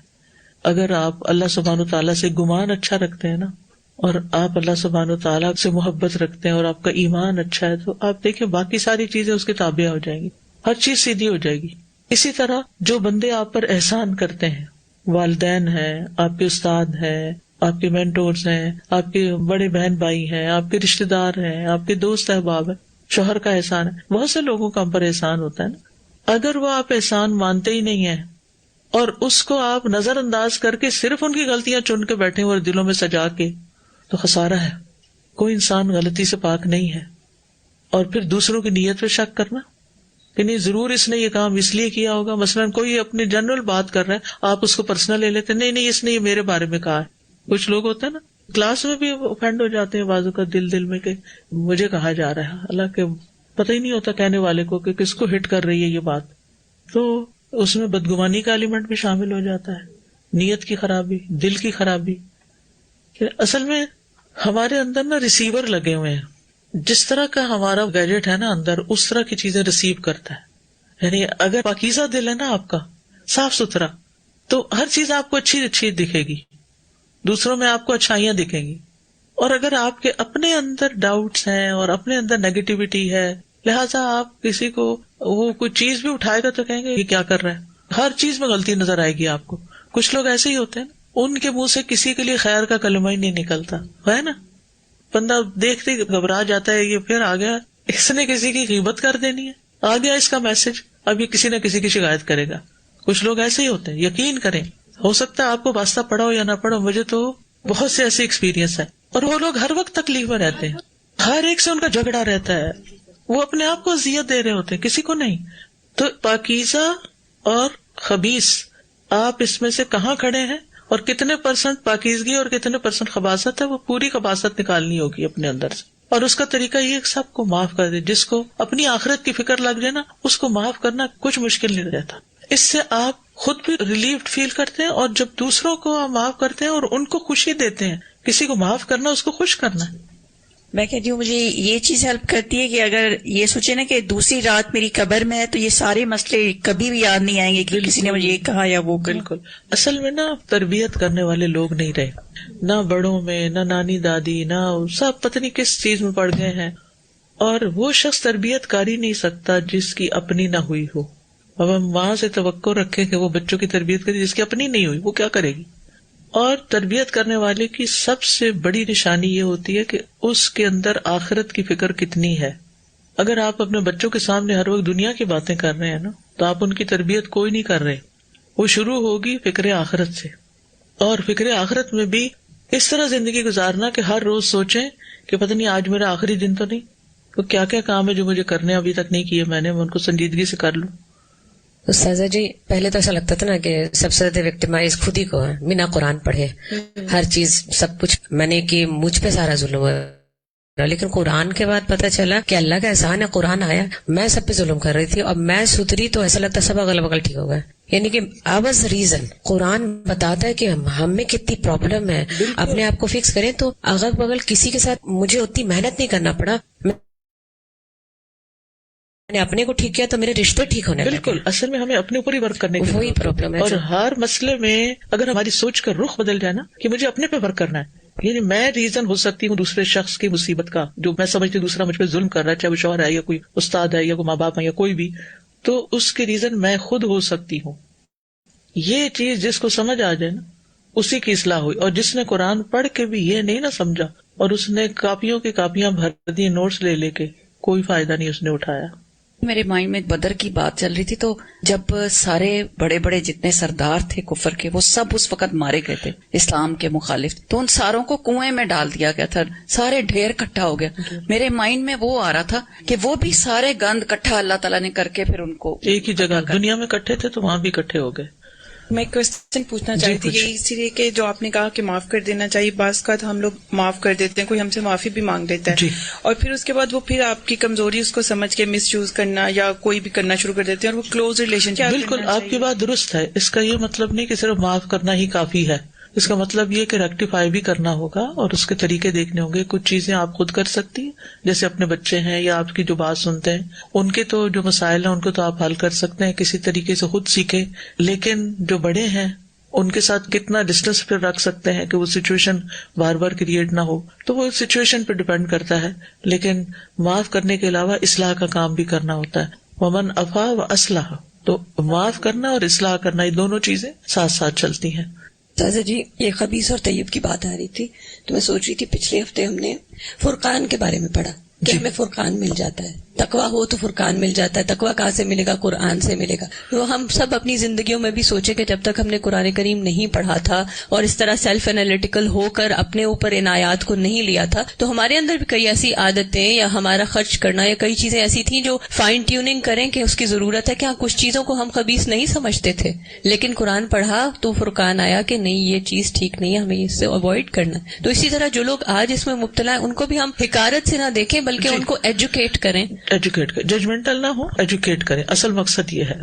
اگر آپ اللہ سبحانہ وتعالیٰ سے گمان اچھا رکھتے ہیں نا، اور آپ اللہ سبحانہ وتعالیٰ سے محبت رکھتے ہیں اور آپ کا ایمان اچھا ہے، تو آپ دیکھیں باقی ساری چیزیں اس کے تابع ہو جائیں گی، ہر چیز سیدھی ہو جائے گی. اسی طرح جو بندے آپ پر احسان کرتے ہیں، والدین ہیں، آپ کے استاد ہیں، آپ کے مینٹورز ہیں، آپ کے بڑے بہن بھائی ہیں، آپ کے رشتے دار ہیں، آپ کے دوست احباب ہیں، شوہر کا احسان ہے، بہت سے لوگوں کا ہم پر احسان ہوتا ہے نا. اگر وہ آپ احسان مانتے ہی نہیں ہیں اور اس کو آپ نظر انداز کر کے صرف ان کی غلطیاں چن کے بیٹھے اور دلوں میں سجا کے، تو خسارہ ہے. کوئی انسان غلطی سے پاک نہیں ہے. اور پھر دوسروں کی نیت پہ شک کرنا کہ نہیں ضرور اس نے یہ کام اس لیے کیا ہوگا. مثلاً کوئی اپنی جنرل بات کر رہا ہے، آپ اس کو پرسنل لے لیتے، نہیں اس نے یہ میرے بارے میں کہا ہے. کچھ لوگ ہوتے ہیں نا کلاس میں بھی اوفینڈ ہو جاتے ہیں بازو کا دل میں کہ مجھے کہا جا رہا ہے، اللہ کے پتہ ہی نہیں ہوتا کہنے والے کو کہ کس کو ہٹ کر رہی ہے یہ بات. تو اس میں بدگمانی کا ایلیمنٹ بھی شامل ہو جاتا ہے، نیت کی خرابی، دل کی خرابی. کہ اصل میں ہمارے اندر نا ریسیور لگے ہوئے ہیں. جس طرح کا ہمارا گیجٹ ہے نا اندر، اس طرح کی چیزیں ریسیو کرتا ہے. یعنی اگر پاکیزہ دل ہے نا آپ کا، صاف ستھرا، تو ہر چیز آپ کو اچھی اچھی دکھے گی، دوسروں میں آپ کو اچھائیاں دکھیں گی. اور اگر آپ کے اپنے اندر ڈاؤٹس ہیں اور اپنے اندر نیگیٹیوٹی ہے، لہٰذا آپ کسی کو وہ کوئی چیز بھی اٹھائے گا تو کہیں گے یہ کیا کر رہا ہے، ہر چیز میں غلطی نظر آئے گی آپ کو. کچھ لوگ ایسے ہی ہوتے ہیں، ان کے منہ سے کسی کے لیے خیر کا کلمہ ہی نہیں نکلتا ہے نا. بندہ دیکھتے گھبرا جاتا ہے، یہ پھر آ گیا، اس نے کسی کی غیبت کر دینی ہے، آ گیا اس کا میسج، اب یہ کسی نہ کسی کی شکایت کرے گا. کچھ لوگ ایسے ہی ہوتے ہیں. یقین کریں، ہو سکتا ہے آپ کو واسطہ پڑا ہو یا نہ پڑا، مجھے تو بہت سے ایسے ایکسپیرینس ہے. اور وہ لوگ ہر وقت تکلیف میں رہتے ہیں، ہر ایک سے ان کا جھگڑا رہتا ہے، وہ اپنے آپ کو اذیت دے رہے ہوتے ہیں، کسی کو نہیں. تو پاکیزہ اور خبیث، آپ اس میں سے کہاں کھڑے ہیں اور کتنے % پاکیزگی اور کتنے % خباثت ہے، وہ پوری خباثت نکالنی ہوگی اپنے اندر سے. اور اس کا طریقہ یہ سب کو معاف کر دے. جس کو اپنی آخرت کی فکر لگ جائے نا، اس کو معاف کرنا کچھ مشکل نہیں رہتا. اس سے آپ خود بھی ریلیفڈ فیل کرتے ہیں، اور جب دوسروں کو آپ معاف کرتے ہیں اور ان کو خوشی دیتے ہیں. کسی کو معاف کرنا، اس کو خوش کرنا ہے. میں کہتی ہوں مجھے یہ چیز ہیلپ کرتی ہے کہ اگر یہ سوچے نا کہ دوسری رات میری قبر میں ہے، تو یہ سارے مسئلے کبھی بھی یاد نہیں آئیں گے کہ کسی نے مجھے یہ کہا یا وہ. بالکل. اصل میں نا تربیت کرنے والے لوگ نہیں رہے، نہ بڑوں میں، نہ نانی دادی، نہ سب پتہ نہیں کس چیز میں پڑ گئے ہیں. اور وہ شخص تربیت کر ہی نہیں سکتا جس کی اپنی نہ ہوئی ہو. اب ہم وہاں سے توقع رکھیں کہ وہ بچوں کی تربیت کرے جس کی اپنی نہیں ہوئی، وہ کیا کرے گی. اور تربیت کرنے والے کی سب سے بڑی نشانی یہ ہوتی ہے کہ اس کے اندر آخرت کی فکر کتنی ہے. اگر آپ اپنے بچوں کے سامنے ہر وقت دنیا کی باتیں کر رہے ہیں نا، تو آپ ان کی تربیت کوئی نہیں کر رہے. وہ شروع ہوگی فکر آخرت سے. اور فکر آخرت میں بھی اس طرح زندگی گزارنا کہ ہر روز سوچیں کہ پتہ نہیں آج میرا آخری دن تو نہیں، تو کیا کیا کام ہے جو مجھے کرنے ابھی تک نہیں کیے میں نے، ان کو سنجیدگی سے کر لوں. استاذہ جی، پہلے تو ایسا لگتا تھا نا کہ سب سے زیادہ وکٹمائز خود ہی کو ہے، بنا قرآن پڑھے ہر چیز سب کچھ میں نے کہ مجھ پہ سارا ظلم ہوا. لیکن قرآن کے بعد پتہ چلا کہ اللہ کا احسان ہے، قرآن آیا، میں سب پہ ظلم کر رہی تھی اور میں سدھری تو ایسا لگتا سب اگل بغل ٹھیک ہو گئے. یعنی کہ I was the reason. قرآن بتاتا ہے کہ ہم میں کتنی پرابلم ہے، اپنے آپ کو فکس کریں تو اگل بغل کسی کے ساتھ مجھے اتنی محنت نہیں کرنا پڑا. میں نے اپنے کو ٹھیک کیا تو میرے رشتے ٹھیک ہونے لگے. بالکل. اصل میں ہمیں اپنے اوپر ہی ورک کرنے کی وہی پرابلم ہے. اور ہر مسئلے میں اگر ہماری سوچ کا رخ بدل جائے نا کہ مجھے اپنے پہ ورک کرنا ہے، یعنی میں ریزن ہو سکتی ہوں دوسرے شخص کی مصیبت کا، جو میں سمجھتی ہوں دوسرا مجھ پہ ظلم کر رہا ہے، چاہے وہ شوہر ہے یا کوئی استاد ہے یا کوئی ماں باپ ہے یا کوئی بھی، تو اس کے ریزن میں خود ہو سکتی ہوں. یہ چیز جس کو سمجھ آ جائے نا، اسی کی اصلاح ہوئی. اور جس نے قرآن پڑھ کے بھی یہ نہیں نہ سمجھا اور اس نے کاپیوں کی کاپیاں بھر دی نوٹس لے لے کے، کوئی فائدہ نہیں اس نے اٹھایا. میرے مائنڈ میں بدر کی بات چل رہی تھی، تو جب سارے بڑے بڑے جتنے سردار تھے کفر کے، وہ سب اس وقت مارے گئے تھے اسلام کے مخالف، تو ان ساروں کو کنویں میں ڈال دیا گیا تھا، سارے ڈھیر کٹھا ہو گیا. میرے مائنڈ میں وہ آ رہا تھا کہ وہ بھی سارے گند کٹھا اللہ تعالیٰ نے کر کے پھر ان کو ایک ہی جگہ دنیا میں کٹھے تھے تو وہاں بھی کٹھے ہو گئے. میں ایک کوشچن پوچھنا چاہتی تھی یہی اس لیے کہ جو آپ نے کہا کہ معاف کر دینا چاہیے، بعض کا ہم لوگ معاف کر دیتے ہیں، کوئی ہم سے معافی بھی مانگ لیتا ہے اور پھر اس کے بعد وہ پھر آپ کی کمزوری اس کو سمجھ کے مس یوز کرنا یا کوئی بھی کرنا شروع کر دیتے ہیں اور وہ کلوز ریلیشن. بالکل آپ کی بات درست ہے. اس کا یہ مطلب نہیں کہ صرف معاف کرنا ہی کافی ہے. اس کا مطلب یہ کہ ریکٹیفائی بھی کرنا ہوگا اور اس کے طریقے دیکھنے ہوں گے. کچھ چیزیں آپ خود کر سکتی ہیں، جیسے اپنے بچے ہیں یا آپ کی جو بات سنتے ہیں ان کے تو جو مسائل ہیں ان کو تو آپ حل کر سکتے ہیں، کسی طریقے سے خود سیکھیں. لیکن جو بڑے ہیں ان کے ساتھ کتنا ڈسٹینس پھر رکھ سکتے ہیں کہ وہ سچویشن بار بار کریٹ نہ ہو، تو وہ سچویشن پہ ڈیپینڈ کرتا ہے. لیکن معاف کرنے کے علاوہ اصلاح کا کام بھی کرنا ہوتا ہے. ومن عفا و اصلح، تو معاف کرنا اور اصلاح کرنا یہ دونوں چیزیں ساتھ ساتھ چلتی ہیں. تازہ جی، یہ خبیث اور طیب کی بات آ رہی تھی تو میں سوچ رہی تھی پچھلے ہفتے ہم نے فرقان کے بارے میں پڑھا کہ ہمیں فرقان مل جاتا ہے. تقویٰ ہو تو فرقان مل جاتا ہے. تقویٰ کہاں سے ملے گا؟ قرآن سے ملے گا. تو ہم سب اپنی زندگیوں میں بھی سوچے کہ جب تک ہم نے قرآن کریم نہیں پڑھا تھا اور اس طرح سیلف انالیٹیکل ہو کر اپنے اوپر ان آیات کو نہیں لیا تھا تو ہمارے اندر بھی کئی ایسی عادتیں یا ہمارا خرچ کرنا یا کئی چیزیں ایسی تھیں جو فائن ٹیوننگ کریں کہ اس کی ضرورت ہے کہ کچھ چیزوں کو ہم خبیث نہیں سمجھتے تھے، لیکن قرآن پڑھا تو فرقان آیا کہ نہیں یہ چیز ٹھیک نہیں ہے، ہمیں اس سے اوائڈ کرنا ہے. تو اسی طرح جو لوگ آج اس میں مبتلا ہیں ان کو بھی ہم حقارت سے نہ دیکھیں بلکہ ان کو ایجوکیٹ کریں. ججمنٹل نہ ہو، ایجوکیٹ کریں. اصل مقصد یہ ہے.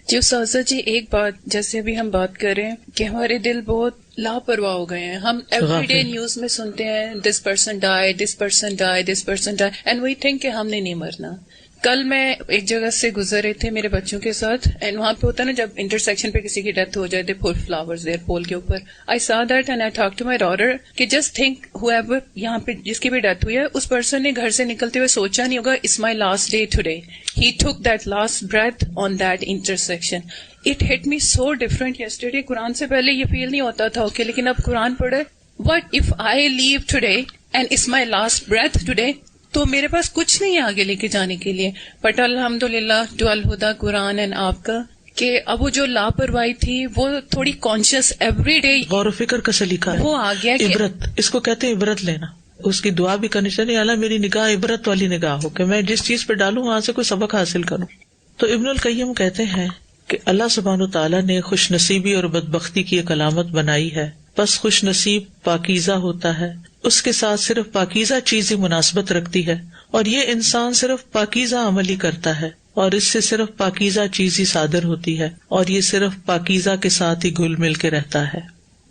جی استاذہ جی، ایک بات جیسے ابھی ہم بات کر رہے ہیں کہ ہمارے دل بہت لاپرواہ ہو گئے ہیں. ہم ایوری ڈے نیوز میں سنتے ہیں this person die, this person die, this person die, and we think کہ ہم نے نہیں مرنا. کل میں ایک جگہ سے گزر رہے تھے میرے بچوں کے ساتھ، اینڈ وہاں پہ ہوتا ہے نا جب انٹرسیکشن پہ کسی کی ڈیتھ ہو جائے، دے پٹ فلاورز دیئر پول کے اوپر. I saw that and I talk to my daughter کہ جسٹ تھنک ہوایور یہاں پہ جس کی بھی ڈیتھ ہوئی ہے اس پرسن نے گھر سے نکلتے ہوئے سوچا نہیں ہوگا it's my last day today. He took that last breath on that intersection. It hit me so different yesterday. قرآن سے پہلے یہ فیل نہیں ہوتا تھا اوکے، لیکن اب قرآن پڑھے what if I live today and it's my last breath today, تو میرے پاس کچھ نہیں ہے آگے لے کے جانے کے لیے. بٹ الحمدللہ ٹو الہدا قرآن اینڈ آپ کا کہ اب وہ جو لاپرواہی تھی وہ تھوڑی کانشیس ایوری ڈے غور و فکر کا سلیقہ ہے، وہ آ گیا. عبرت اس کو کہتے ہیں، عبرت لینا. اس کی دعا بھی کرنی چاہیے، اللہ میری نگاہ عبرت والی نگاہ ہو کہ میں جس چیز پہ ڈالوں وہاں سے کوئی سبق حاصل کروں. تو ابن القیم کہتے ہیں کہ اللہ سبحانہ وتعالیٰ نے خوش نصیبی اور بدبختی کی ایک علامت بنائی ہے. بس خوش نصیب پاکیزہ ہوتا ہے، اس کے ساتھ صرف پاکیزہ چیز ہی مناسبت رکھتی ہے، اور یہ انسان صرف پاکیزہ عمل ہی کرتا ہے اور اس سے صرف پاکیزہ چیز ہی صادر ہوتی ہے، اور یہ صرف پاکیزہ کے ساتھ ہی گھل مل کے رہتا ہے.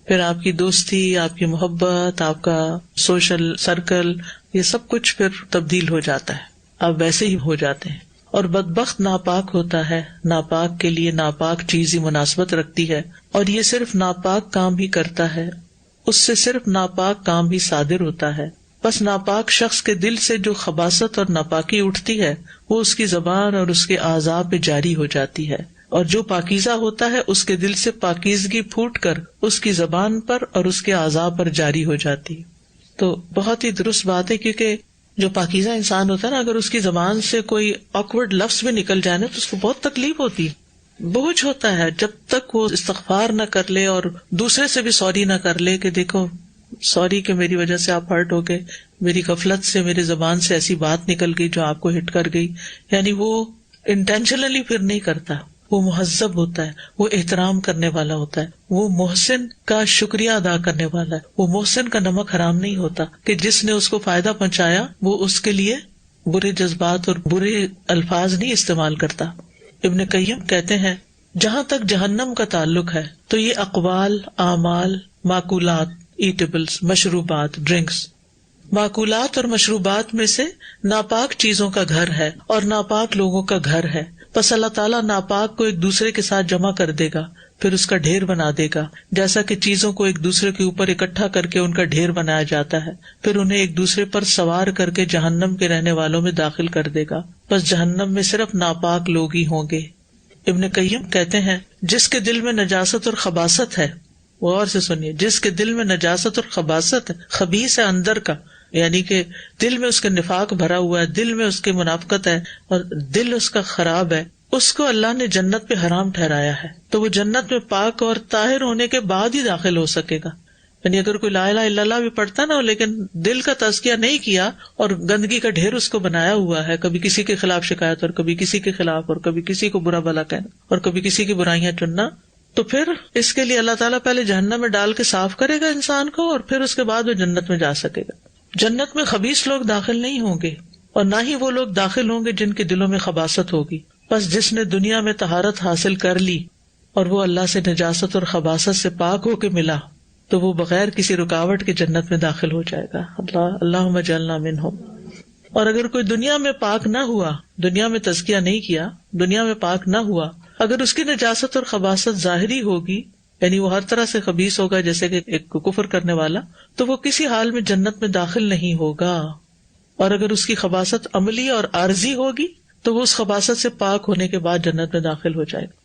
پھر آپ کی دوستی، آپ کی محبت، آپ کا سوشل سرکل، یہ سب کچھ پھر تبدیل ہو جاتا ہے، آپ ویسے ہی ہو جاتے ہیں. اور بدبخت ناپاک ہوتا ہے، ناپاک کے لیے ناپاک چیز ہی مناسبت رکھتی ہے، اور یہ صرف ناپاک کام ہی کرتا ہے، اس سے صرف ناپاک کام ہی صادر ہوتا ہے. بس ناپاک شخص کے دل سے جو خباثت اور ناپاکی اٹھتی ہے وہ اس کی زبان اور اس کے اعضاء پہ جاری ہو جاتی ہے، اور جو پاکیزہ ہوتا ہے اس کے دل سے پاکیزگی پھوٹ کر اس کی زبان پر اور اس کے اعضاء پر جاری ہو جاتی. تو بہت ہی درست بات ہے، کیونکہ جو پاکیزہ انسان ہوتا ہے نا، اگر اس کی زبان سے کوئی آکورڈ لفظ بھی نکل جائے نا تو اس کو بہت تکلیف ہوتی ہے، بوجھ ہوتا ہے. جب تک وہ استغفار نہ کر لے اور دوسرے سے بھی سوری نہ کر لے کہ دیکھو سوری کہ میری وجہ سے آپ ہرٹ ہو گئے، میری غفلت سے میری زبان سے ایسی بات نکل گئی جو آپ کو ہٹ کر گئی. یعنی وہ انٹینشنلی پھر نہیں کرتا، وہ مہذب ہوتا ہے، وہ احترام کرنے والا ہوتا ہے، وہ محسن کا شکریہ ادا کرنے والا ہے. وہ محسن کا نمک حرام نہیں ہوتا کہ جس نے اس کو فائدہ پہنچایا وہ اس کے لیے برے جذبات اور برے الفاظ نہیں استعمال کرتا. ابن قیم کہتے ہیں جہاں تک جہنم کا تعلق ہے تو یہ اقوال، اعمال، معقولات، ایٹیبلز، مشروبات، ڈرنکس، معقولات اور مشروبات میں سے ناپاک چیزوں کا گھر ہے اور ناپاک لوگوں کا گھر ہے. بس اللہ تعالیٰ ناپاک کو ایک دوسرے کے ساتھ جمع کر دے گا، پھر اس کا ڈھیر بنا دے گا، جیسا کہ چیزوں کو ایک دوسرے کے اوپر اکٹھا کر کے ان کا ڈھیر بنایا جاتا ہے، پھر انہیں ایک دوسرے پر سوار کر کے جہنم کے رہنے والوں میں داخل کر دے گا. بس جہنم میں صرف ناپاک لوگ ہی ہوں گے. ابن قیم کہتے ہیں جس کے دل میں نجاست اور خباثت ہے، غور سے سنیے، جس کے دل میں نجاست اور خباثت ہے، خبیث ہے اندر کا، یعنی کہ دل میں اس کا نفاق بھرا ہوا ہے، دل میں اس کی منافقت ہے اور دل اس کا خراب ہے، اس کو اللہ نے جنت پہ حرام ٹھہرایا ہے. تو وہ جنت میں پاک اور طاہر ہونے کے بعد ہی داخل ہو سکے گا. یعنی اگر کوئی لا الہ الا اللہ بھی پڑھتا نا لیکن دل کا تزکیہ نہیں کیا اور گندگی کا ڈھیر اس کو بنایا ہوا ہے، کبھی کسی کے خلاف شکایت اور کبھی کسی کے خلاف اور کبھی کسی کو برا بھلا کہنا اور کبھی کسی کی برائیاں چننا، تو پھر اس کے لیے اللہ تعالیٰ پہلے جہنم میں ڈال کے صاف کرے گا انسان کو، اور پھر اس کے بعد وہ جنت میں جا سکے گا. جنت میں خبیث لوگ داخل نہیں ہوں گے، اور نہ ہی وہ لوگ داخل ہوں گے جن کے دلوں میں خباثت ہوگی. بس جس نے دنیا میں طہارت حاصل کر لی اور وہ اللہ سے نجاست اور خباثت سے پاک ہو کے ملا، تو وہ بغیر کسی رکاوٹ کے جنت میں داخل ہو جائے گا. اللہم اجعلنا منہم. اور اگر کوئی دنیا میں پاک نہ ہوا، دنیا میں تزکیہ نہیں کیا، دنیا میں پاک نہ ہوا، اگر اس کی نجاست اور خباثت ظاہری ہوگی، یعنی وہ ہر طرح سے خبیث ہوگا جیسے کہ ایک کفر کرنے والا، تو وہ کسی حال میں جنت میں داخل نہیں ہوگا. اور اگر اس کی خباثت عملی اور عارضی ہوگی تو وہ اس خباثت سے پاک ہونے کے بعد جنت میں داخل ہو جائے گا.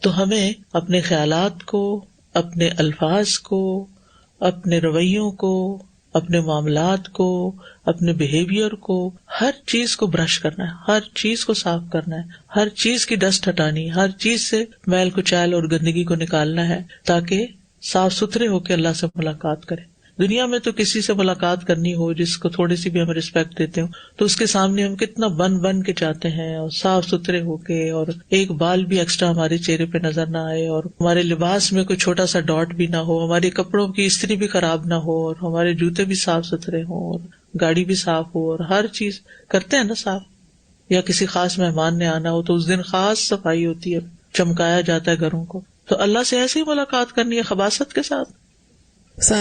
تو ہمیں اپنے خیالات کو، اپنے الفاظ کو، اپنے رویوں کو، اپنے معاملات کو، اپنے بیہیویئر کو، ہر چیز کو برش کرنا ہے، ہر چیز کو صاف کرنا ہے، ہر چیز کی ڈسٹ ہٹانی، ہر چیز سے میل کچیل اور گندگی کو نکالنا ہے، تاکہ صاف ستھرے ہو کے اللہ سے ملاقات کریں. دنیا میں تو کسی سے ملاقات کرنی ہو جس کو تھوڑی سی بھی ہم رسپیکٹ دیتے ہوں تو اس کے سامنے ہم کتنا بن کے جاتے ہیں، اور صاف ستھرے ہو کے، اور ایک بال بھی ایکسٹرا ہمارے چہرے پہ نظر نہ آئے، اور ہمارے لباس میں کوئی چھوٹا سا ڈاٹ بھی نہ ہو، ہمارے کپڑوں کی استری بھی خراب نہ ہو، اور ہمارے جوتے بھی صاف ستھرے ہوں، اور گاڑی بھی صاف ہو، اور ہر چیز کرتے ہیں نا صاف. یا کسی خاص مہمان نے آنا ہو تو اس دن خاص صفائی ہوتی ہے، چمکایا جاتا ہے گھروں کو. تو اللہ سے ایسی ملاقات کرنی ہے خباثت کے ساتھ.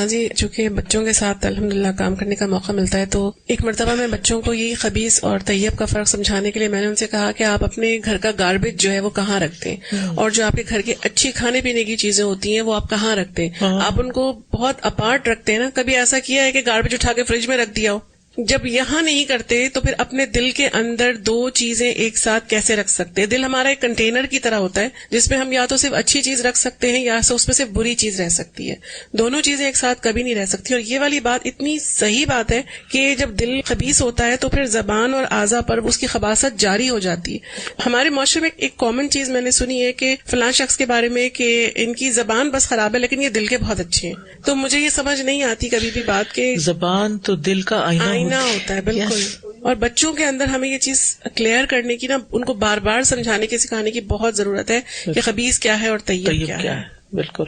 جی چونکہ بچوں کے ساتھ الحمدللہ کام کرنے کا موقع ملتا ہے، تو ایک مرتبہ میں بچوں کو یہ خبیث اور طیب کا فرق سمجھانے کے لیے میں نے ان سے کہا کہ آپ اپنے گھر کا گاربیج جو ہے وہ کہاں رکھتے ہیں، اور جو آپ کے گھر کی اچھی کھانے پینے کی چیزیں ہوتی ہیں وہ آپ کہاں رکھتے ہیں. آپ ان کو بہت اپارٹ رکھتے ہیں نا. کبھی ایسا کیا ہے کہ گاربیج اٹھا کے فریج میں رکھ دیا ہو؟ جب یہاں نہیں کرتے تو پھر اپنے دل کے اندر دو چیزیں ایک ساتھ کیسے رکھ سکتے ہیں؟ دل ہمارا ایک کنٹینر کی طرح ہوتا ہے جس میں ہم یا تو صرف اچھی چیز رکھ سکتے ہیں یا اس میں صرف بری چیز رہ سکتی ہے. دونوں چیزیں ایک ساتھ کبھی نہیں رہ سکتی. اور یہ والی بات اتنی صحیح بات ہے کہ جب دل خبیث ہوتا ہے تو پھر زبان اور اعضاء پر اس کی خباثت جاری ہو جاتی ہے. ہمارے معاشرے میں ایک کامن چیز میں نے سنی ہے کہ فلاں شخص کے بارے میں کہ ان کی زبان بس خراب ہے لیکن یہ دل کے بہت اچھے ہیں. تو مجھے یہ سمجھ نہیں آتی کبھی بھی بات کہ زبان تو دل کا آئینہ ہوتا ہے. بالکل. اور بچوں کے اندر ہمیں یہ چیز کلیئر کرنے کی نا، ان کو بار بار سمجھانے کی سکھانے کی بہت ضرورت ہے کہ خبیث کیا ہے اور طیب کیا ہے. بالکل.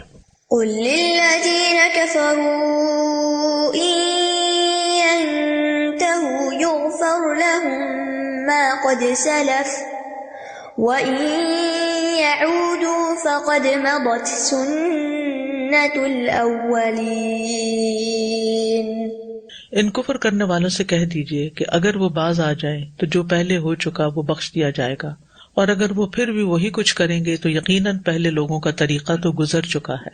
قل للذین کفروا ان ينتهوا یغفر لهم ما قد سلف وان يعودوا فقد مضت سنة الاولین. ان کفر کرنے والوں سے کہہ دیجئے کہ اگر وہ باز آ جائیں تو جو پہلے ہو چکا وہ بخش دیا جائے گا، اور اگر وہ پھر بھی وہی کچھ کریں گے تو یقیناً پہلے لوگوں کا طریقہ تو گزر چکا ہے.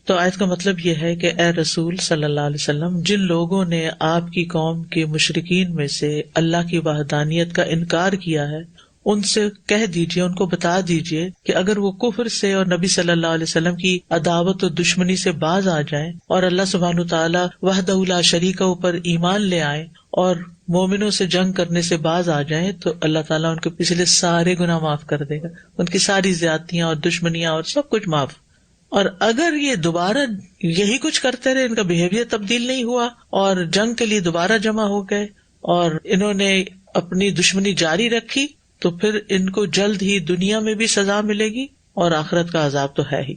تو آیت کا مطلب یہ ہے کہ اے رسول صلی اللہ علیہ وسلم، جن لوگوں نے آپ کی قوم کے مشرکین میں سے اللہ کی وحدانیت کا انکار کیا ہے، ان سے کہہ دیجئے، ان کو بتا دیجئے کہ اگر وہ کفر سے اور نبی صلی اللہ علیہ وسلم کی عداوت و دشمنی سے باز آ جائیں اور اللہ سبحانہ وتعالی وحدہ لا شریک پر ایمان لے آئیں اور مومنوں سے جنگ کرنے سے باز آ جائیں، تو اللہ تعالیٰ ان کے پچھلے سارے گناہ معاف کر دے گا، ان کی ساری زیادتیاں اور دشمنیاں اور سب کچھ معاف. اور اگر یہ دوبارہ یہی کچھ کرتے رہے، ان کا بیہیویئر تبدیل نہیں ہوا اور جنگ کے لیے دوبارہ جمع ہو گئے اور انہوں نے اپنی دشمنی جاری رکھی، تو پھر ان کو جلد ہی دنیا میں بھی سزا ملے گی اور آخرت کا عذاب تو ہے ہی.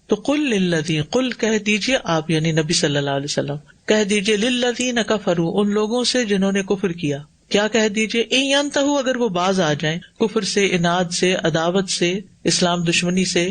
تو قل للذین، قل کہہ دیجئے آپ یعنی نبی صلی اللہ علیہ وسلم کہہ دیجئے للذین کفروا، ان لوگوں سے جنہوں نے کفر کیا. کیا کہہ دیجئے؟ ان ینتہوا، اگر وہ باز آ جائیں کفر سے، عناد سے، عداوت سے، اسلام دشمنی سے،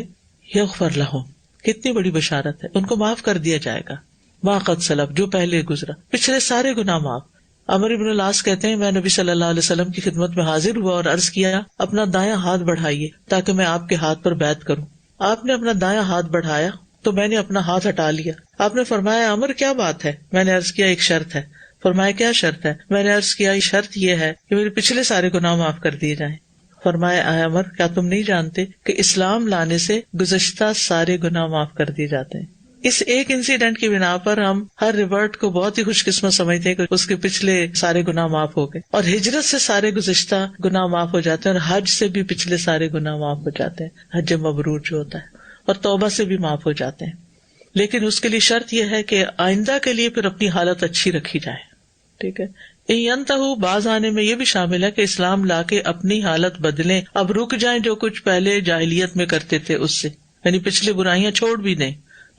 یغفر لہم، کتنی بڑی بشارت ہے، ان کو معاف کر دیا جائے گا. ما قد سلف، جو پہلے گزرا، پچھلے سارے گناہ معاف. عمر بن العاص کہتے ہیں میں نبی صلی اللہ علیہ وسلم کی خدمت میں حاضر ہوا اور عرض کیا اپنا دایاں ہاتھ بڑھائیے تاکہ میں آپ کے ہاتھ پر بیعت کروں. آپ نے اپنا دایاں ہاتھ بڑھایا تو میں نے اپنا ہاتھ ہٹا لیا. آپ نے فرمایا عمر کیا بات ہے؟ میں نے عرض کیا ایک شرط ہے. فرمایا کیا شرط ہے؟ میں نے عرض کیا شرط یہ ہے کہ میرے پچھلے سارے گناہ معاف کر دیے جائیں. فرمایا اے عمر کیا تم نہیں جانتے کہ اسلام لانے سے گزشتہ سارے گناہ معاف کر دیے جاتے ہیں. اس ایک انسیڈنٹ کی بنا پر ہم ہر ریورٹ کو بہت ہی خوش قسمت سمجھتے ہیں کہ اس کے پچھلے سارے گناہ معاف ہو گئے، اور ہجرت سے سارے گزشتہ گناہ معاف ہو جاتے ہیں، اور حج سے بھی پچھلے سارے گناہ معاف ہو جاتے ہیں، حج مبرور جو ہوتا ہے، اور توبہ سے بھی معاف ہو جاتے ہیں. لیکن اس کے لیے شرط یہ ہے کہ آئندہ کے لیے پھر اپنی حالت اچھی رکھی جائے. ٹھیک ہے. ینتہو باز آنے میں یہ بھی شامل ہے کہ اسلام لا کے اپنی حالت بدلیں، اب رک جائیں جو کچھ پہلے جاہلیت میں کرتے تھے اس سے. یعنی پچھلی برائیاں چھوڑ بھی دیں.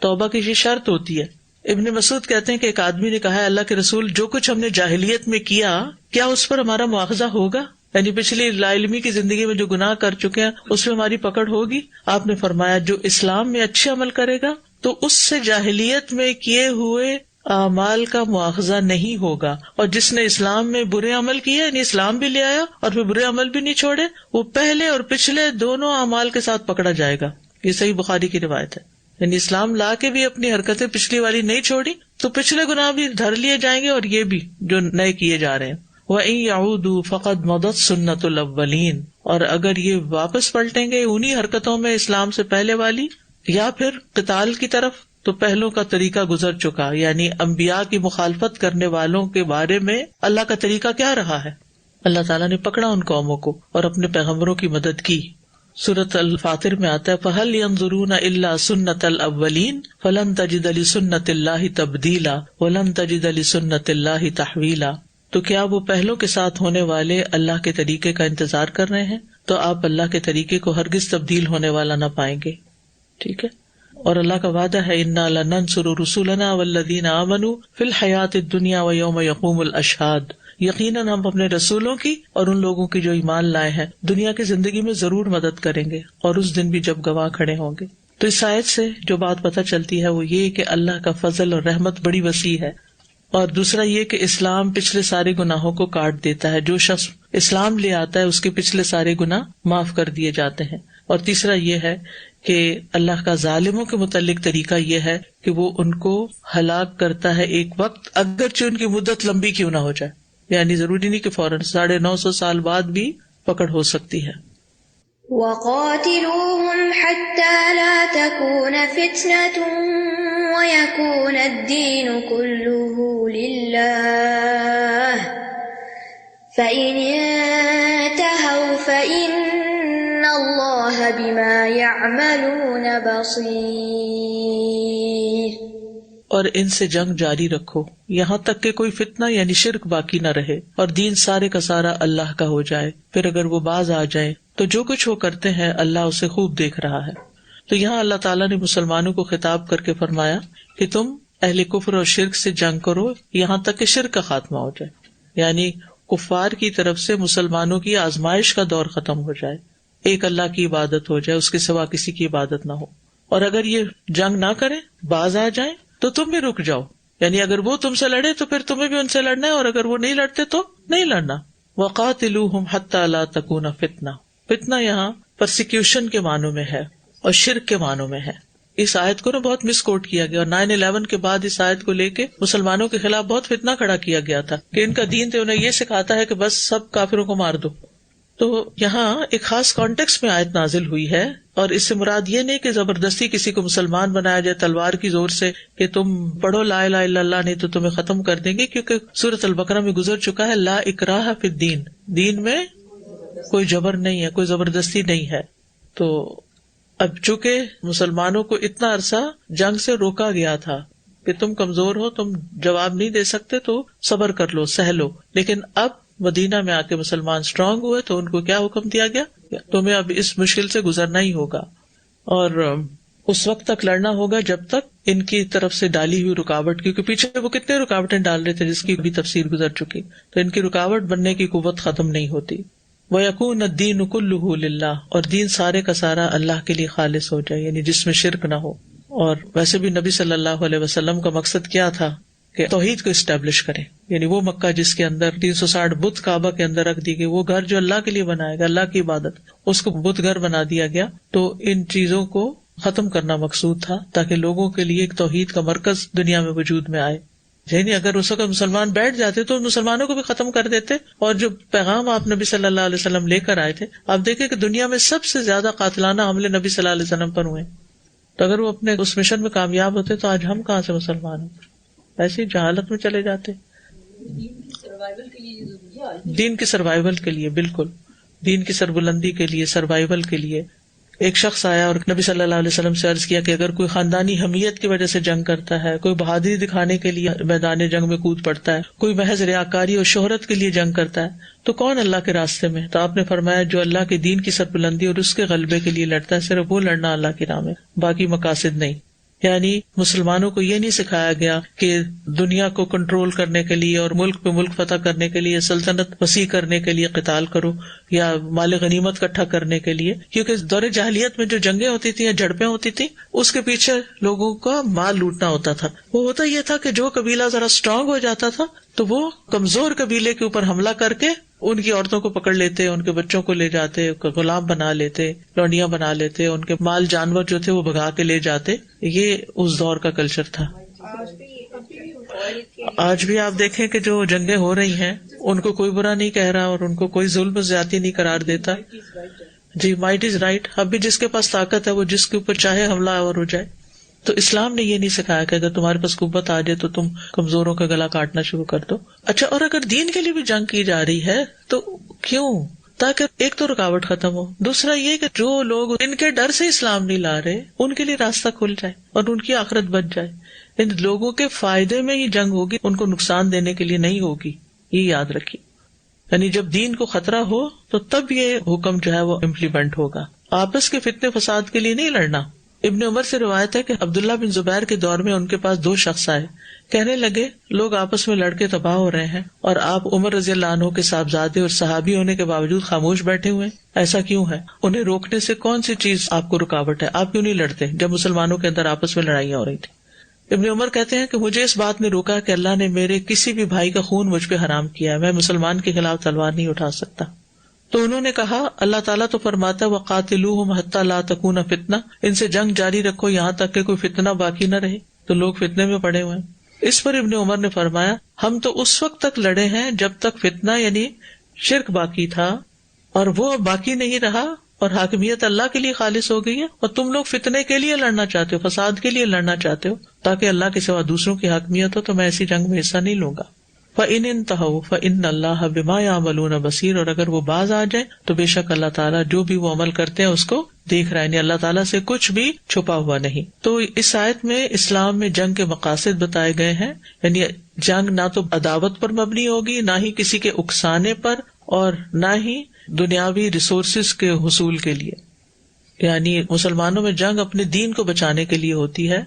توبہ کی یہ شرط ہوتی ہے. ابن مسعود کہتے ہیں کہ ایک آدمی نے کہا ہے اللہ کے رسول جو کچھ ہم نے جاہلیت میں کیا کیا اس پر ہمارا مواخذہ ہوگا؟ یعنی پچھلی لا علمی کی زندگی میں جو گناہ کر چکے ہیں اس میں ہماری پکڑ ہوگی؟ آپ نے فرمایا جو اسلام میں اچھے عمل کرے گا تو اس سے جاہلیت میں کیے ہوئے اعمال کا مواخذہ نہیں ہوگا، اور جس نے اسلام میں برے عمل کیے یعنی اسلام بھی لے آیا اور پھر برے عمل بھی نہیں چھوڑے وہ پہلے اور پچھلے دونوں اعمال کے ساتھ پکڑا جائے گا. یہ صحیح بخاری کی روایت ہے. یعنی اسلام لا کے بھی اپنی حرکتیں پچھلی والی نہیں چھوڑی تو پچھلے گناہ بھی دھر لیے جائیں گے اور یہ بھی جو نئے کیے جا رہے ہیں. وَإِن يَعُودُوا فَقَدْ مَضَتْ سُنَّةُ الْأَوَّلِينَ، اور اگر یہ واپس پلٹیں گے انہی حرکتوں میں اسلام سے پہلے والی یا پھر قتال کی طرف تو پہلوں کا طریقہ گزر چکا. یعنی انبیاء کی مخالفت کرنے والوں کے بارے میں اللہ کا طریقہ کیا رہا ہے؟ اللہ تعالیٰ نے پکڑا ان قوموں کو اور اپنے پیغمبروں کی مدد کی. سورۃ الفاطر میں آتا ہے فَهَلْ يَنظُرُونَ إِلَّا سُنَّةَ الْأَوَّلِينَ فَلَن تَجِدَ لِسُنَّةِ اللَّهِ تَبْدِيلًا وَلَن تَجِدَ لِسُنَّةِ اللَّهِ تَحْوِيلًا. تو کیا وہ پہلوں کے ساتھ ہونے والے اللہ کے طریقے کا انتظار کر رہے ہیں تو آپ اللہ کے طریقے کو ہرگز تبدیل ہونے والا نہ پائیں گے. ٹھیک ہے. اور اللہ کا وعدہ ہے اِنَّا لَنَنصُرُ رُسُلَنَا وَالَّذِينَ آمَنُوا فِي الْحَيَاةِ الدُّنْيَا وَيَوْمَ يَقُومُ الْأَشْهَادُ. یقیناً ہم اپنے رسولوں کی اور ان لوگوں کی جو ایمان لائے ہیں دنیا کی زندگی میں ضرور مدد کریں گے اور اس دن بھی جب گواہ کھڑے ہوں گے. تو اس آیت سے جو بات پتہ چلتی ہے وہ یہ کہ اللہ کا فضل اور رحمت بڑی وسیع ہے، اور دوسرا یہ کہ اسلام پچھلے سارے گناہوں کو کاٹ دیتا ہے. جو شخص اسلام لے آتا ہے اس کے پچھلے سارے گناہ معاف کر دیے جاتے ہیں. اور تیسرا یہ ہے کہ اللہ کا ظالموں کے متعلق طریقہ یہ ہے کہ وہ ان کو ہلاک کرتا ہے ایک وقت اگرچہ ان کی مدت لمبی کیوں نہ ہو جائے. یعنی ضروری نہیں کہ فوراً 950 سال بعد بھی پکڑ ہو سکتی ہے. وَقَاتِلُوهُمْ حَتَّى لَا تَكُونَ فِتْنَةٌ وَيَكُونَ الدِّينُ كُلُّهُ لِلَّهِ فَإِنِ انتهوا فَإِنَّ اللَّهَ بِمَا يَعْمَلُونَ بَصِيرٌ. اور ان سے جنگ جاری رکھو یہاں تک کہ کوئی فتنہ یعنی شرک باقی نہ رہے اور دین سارے کا سارا اللہ کا ہو جائے. پھر اگر وہ باز آ جائیں تو جو کچھ وہ کرتے ہیں اللہ اسے خوب دیکھ رہا ہے. تو یہاں اللہ تعالیٰ نے مسلمانوں کو خطاب کر کے فرمایا کہ تم اہل کفر اور شرک سے جنگ کرو یہاں تک کہ شرک کا خاتمہ ہو جائے. یعنی کفار کی طرف سے مسلمانوں کی آزمائش کا دور ختم ہو جائے، ایک اللہ کی عبادت ہو جائے، اس کے سوا کسی کی عبادت نہ ہو. اور اگر یہ جنگ نہ کریں باز آ جائیں تو تم بھی رک جاؤ. یعنی اگر وہ تم سے لڑے تو پھر تمہیں بھی ان سے لڑنا ہے، اور اگر وہ نہیں لڑتے تو نہیں لڑنا. وَقَاتِلُوهُمْ حَتَّى لَا تَكُونَ فِتْنَةٌ. فتنہ یہاں پرسیکیوشن کے معنوں میں ہے اور شرک کے معنوں میں ہے. اس آیت کو بہت مس کوٹ کیا گیا، اور 9/11 کے بعد اس آیت کو لے کے مسلمانوں کے خلاف بہت فتنہ کھڑا کیا گیا تھا کہ ان کا دین تو انہیں یہ سکھاتا ہے کہ بس سب کافروں کو مار دو. تو یہاں ایک خاص کانٹیکس میں آیت نازل ہوئی ہے، اور اس سے مراد یہ نہیں کہ زبردستی کسی کو مسلمان بنایا جائے تلوار کی زور سے کہ تم پڑھو لا الہ الا اللہ نہیں تو تمہیں ختم کر دیں گے، کیونکہ سورۃ البقرہ میں گزر چکا ہے لا اکراہ فی الدین، دین میں کوئی جبر نہیں ہے، کوئی زبردستی نہیں ہے. تو اب چونکہ مسلمانوں کو اتنا عرصہ جنگ سے روکا گیا تھا کہ تم کمزور ہو، تم جواب نہیں دے سکتے تو صبر کر لو، سہ لو. لیکن اب مدینہ میں آ کے مسلمان اسٹرانگ ہوئے تو ان کو کیا حکم دیا گیا؟ تمہیں اب اس مشکل سے گزرنا ہی ہوگا، اور اس وقت تک لڑنا ہوگا جب تک ان کی طرف سے ڈالی ہوئی رکاوٹ، کیونکہ پیچھے وہ کتنے رکاوٹیں ڈال رہے تھے جس کی بھی تفسیر گزر چکی، تو ان کی رکاوٹ بننے کی قوت ختم نہیں ہوتی. وَيَكُونَ الدِّينُ كُلُّهُ لِلَّهِ. اور دین سارے کا سارا اللہ کے لیے خالص ہو جائے، یعنی جس میں شرک نہ ہو. اور ویسے بھی نبی صلی اللہ علیہ وسلم کا مقصد کیا تھا کہ توحید کو اسٹیبلش کریں. یعنی وہ مکہ جس کے اندر 360 بت کعبہ کے اندر رکھ دی گئی، وہ گھر جو اللہ کے لیے بنایا گیا، اللہ کی عبادت، اس کو بت گھر بنا دیا گیا. تو ان چیزوں کو ختم کرنا مقصود تھا تاکہ لوگوں کے لیے ایک توحید کا مرکز دنیا میں وجود میں آئے. یعنی اگر اس وقت مسلمان بیٹھ جاتے تو مسلمانوں کو بھی ختم کر دیتے. اور جو پیغام آپ نبی صلی اللہ علیہ وسلم لے کر آئے تھے، آپ دیکھیں کہ دنیا میں سب سے زیادہ قاتلانہ حملے نبی صلی اللہ علیہ وسلم پر ہوئے. تو اگر وہ اپنے اس مشن میں کامیاب ہوتے تو آج ہم کہاں سے مسلمان ہوتے؟ ایسی جہالت میں چلے جاتے. دین کی سروائیول کے لیے، بالکل دین کی سربلندی کے لیے، سروائیول کے لیے. ایک شخص آیا اور نبی صلی اللہ علیہ وسلم سے عرض کیا کہ اگر کوئی خاندانی حمیت کی وجہ سے جنگ کرتا ہے، کوئی بہادری دکھانے کے لیے میدان جنگ میں کود پڑتا ہے، کوئی محض ریاکاری اور شہرت کے لیے جنگ کرتا ہے، تو کون اللہ کے راستے میں؟ تو آپ نے فرمایا جو اللہ کے دین کی سربلندی اور اس کے غلبے کے لیے لڑتا ہے، صرف وہ لڑنا اللہ کی راہ میں، باقی مقاصد نہیں۔ یعنی مسلمانوں کو یہ نہیں سکھایا گیا کہ دنیا کو کنٹرول کرنے کے لیے اور ملک پہ ملک فتح کرنے کے لیے، سلطنت وسیع کرنے کے لیے قتال کرو یا مال غنیمت اکٹھا کرنے کے لیے، کیونکہ دور جاہلیت میں جو جنگیں ہوتی تھیں یا جھڑپیں ہوتی تھیں اس کے پیچھے لوگوں کا مال لوٹنا ہوتا تھا۔ وہ ہوتا یہ تھا کہ جو قبیلہ ذرا اسٹرانگ ہو جاتا تھا تو وہ کمزور قبیلے کے اوپر حملہ کر کے ان کی عورتوں کو پکڑ لیتے، ان کے بچوں کو لے جاتے، غلام بنا لیتے، لونڈیاں بنا لیتے، ان کے مال جانور جو تھے وہ بھگا کے لے جاتے۔ یہ اس دور کا کلچر تھا۔ آج بھی آپ دیکھیں کہ جو جنگیں ہو رہی ہیں ان کو کوئی برا نہیں کہہ رہا اور ان کو کوئی ظلم و زیادتی نہیں قرار دیتا۔ جی، مائٹ از رائٹ۔ اب بھی جس کے پاس طاقت ہے وہ جس کے اوپر چاہے حملہ آور ہو جائے۔ تو اسلام نے یہ نہیں سکھایا کہ اگر تمہارے پاس قوت آ جائے تو تم کمزوروں کا گلا کاٹنا شروع کر دو۔ اچھا، اور اگر دین کے لیے بھی جنگ کی جا رہی ہے تو کیوں؟ تاکہ ایک تو رکاوٹ ختم ہو، دوسرا یہ کہ جو لوگ ان کے ڈر سے اسلام نہیں لا رہے ان کے لیے راستہ کھل جائے اور ان کی آخرت بچ جائے۔ ان لوگوں کے فائدے میں ہی جنگ ہوگی، ان کو نقصان دینے کے لیے نہیں ہوگی، یہ یاد رکھیے۔ یعنی جب دین کو خطرہ ہو تو تب یہ حکم جو ہے وہ امپلیمنٹ ہوگا، آپس کے فتنے فساد کے لیے نہیں لڑنا۔ ابن عمر سے روایت ہے کہ عبداللہ بن زبیر کے دور میں ان کے پاس 2 شخص آئے، کہنے لگے لوگ آپس میں لڑ کے تباہ ہو رہے ہیں اور آپ عمر رضی اللہ عنہ کے صاحبزادے اور صحابی ہونے کے باوجود خاموش بیٹھے ہوئے ہیں، ایسا کیوں ہے؟ انہیں روکنے سے کون سی چیز آپ کو رکاوٹ ہے؟ آپ کیوں نہیں لڑتے جب مسلمانوں کے اندر آپس میں لڑائیاں ہو رہی تھی؟ ابن عمر کہتے ہیں کہ مجھے اس بات نے روکا کہ اللہ نے میرے کسی بھی بھائی کا خون مجھ پہ حرام کیا ہے، میں مسلمان کے خلاف تلوار نہیں اٹھا سکتا۔ تو انہوں نے کہا اللہ تعالیٰ تو فرماتا ہے وَقَاتِلُوهُمْ حَتَّى لَا تَكُونَ فِتْنَةٌ، ان سے جنگ جاری رکھو یہاں تک کہ کوئی فتنہ باقی نہ رہے۔ تو لوگ فتنے میں پڑے ہوئے ہیں۔ اس پر ابن عمر نے فرمایا ہم تو اس وقت تک لڑے ہیں جب تک فتنہ یعنی شرک باقی تھا، اور وہ باقی نہیں رہا اور حاکمیت اللہ کے لیے خالص ہو گئی ہے، اور تم لوگ فتنے کے لیے لڑنا چاہتے ہو، فساد کے لیے لڑنا چاہتے ہو تاکہ اللہ کے سوا دوسروں کی حاکمیت ہو، تو میں ایسی جنگ میں حصہ نہیں لوں گا۔ فَإِنِ انْتَهَوْا فَإِنَّ اللَّهَ بِمَا يَعْمَلُونَ بَصِيرٌ، اور اگر وہ باز آ جائیں تو بے شک اللہ تعالیٰ جو بھی وہ عمل کرتے ہیں اس کو دیکھ رہا ہے، یعنی اللہ تعالیٰ سے کچھ بھی چھپا ہوا نہیں۔ تو اس آیت میں اسلام میں جنگ کے مقاصد بتائے گئے ہیں، یعنی جنگ نہ تو عداوت پر مبنی ہوگی، نہ ہی کسی کے اکسانے پر، اور نہ ہی دنیاوی ریسورسز کے حصول کے لیے۔ یعنی مسلمانوں میں جنگ اپنے دین کو بچانے کے لیے ہوتی ہے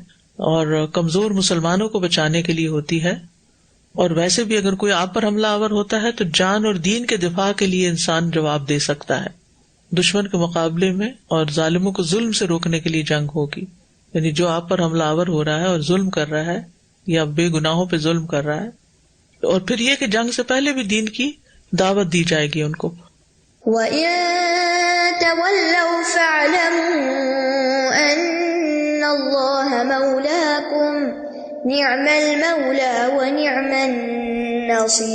اور کمزور مسلمانوں کو بچانے کے لیے ہوتی ہے، اور ویسے بھی اگر کوئی آپ پر حملہ آور ہوتا ہے تو جان اور دین کے دفاع کے لیے انسان جواب دے سکتا ہے۔ دشمن کے مقابلے میں اور ظالموں کو ظلم سے روکنے کے لیے جنگ ہوگی، یعنی جو آپ پر حملہ آور ہو رہا ہے اور ظلم کر رہا ہے یا بے گناہوں پہ ظلم کر رہا ہے، اور پھر یہ کہ جنگ سے پہلے بھی دین کی دعوت دی جائے گی ان کو۔ وَإِن تَوَلَّوْا فَاعْلَمُوا أَنَّ اللَّهَ مَوْلَاكُمْ نِعْمَ الْمَوْلَى وَنِعْمَ النَّصِيرُ،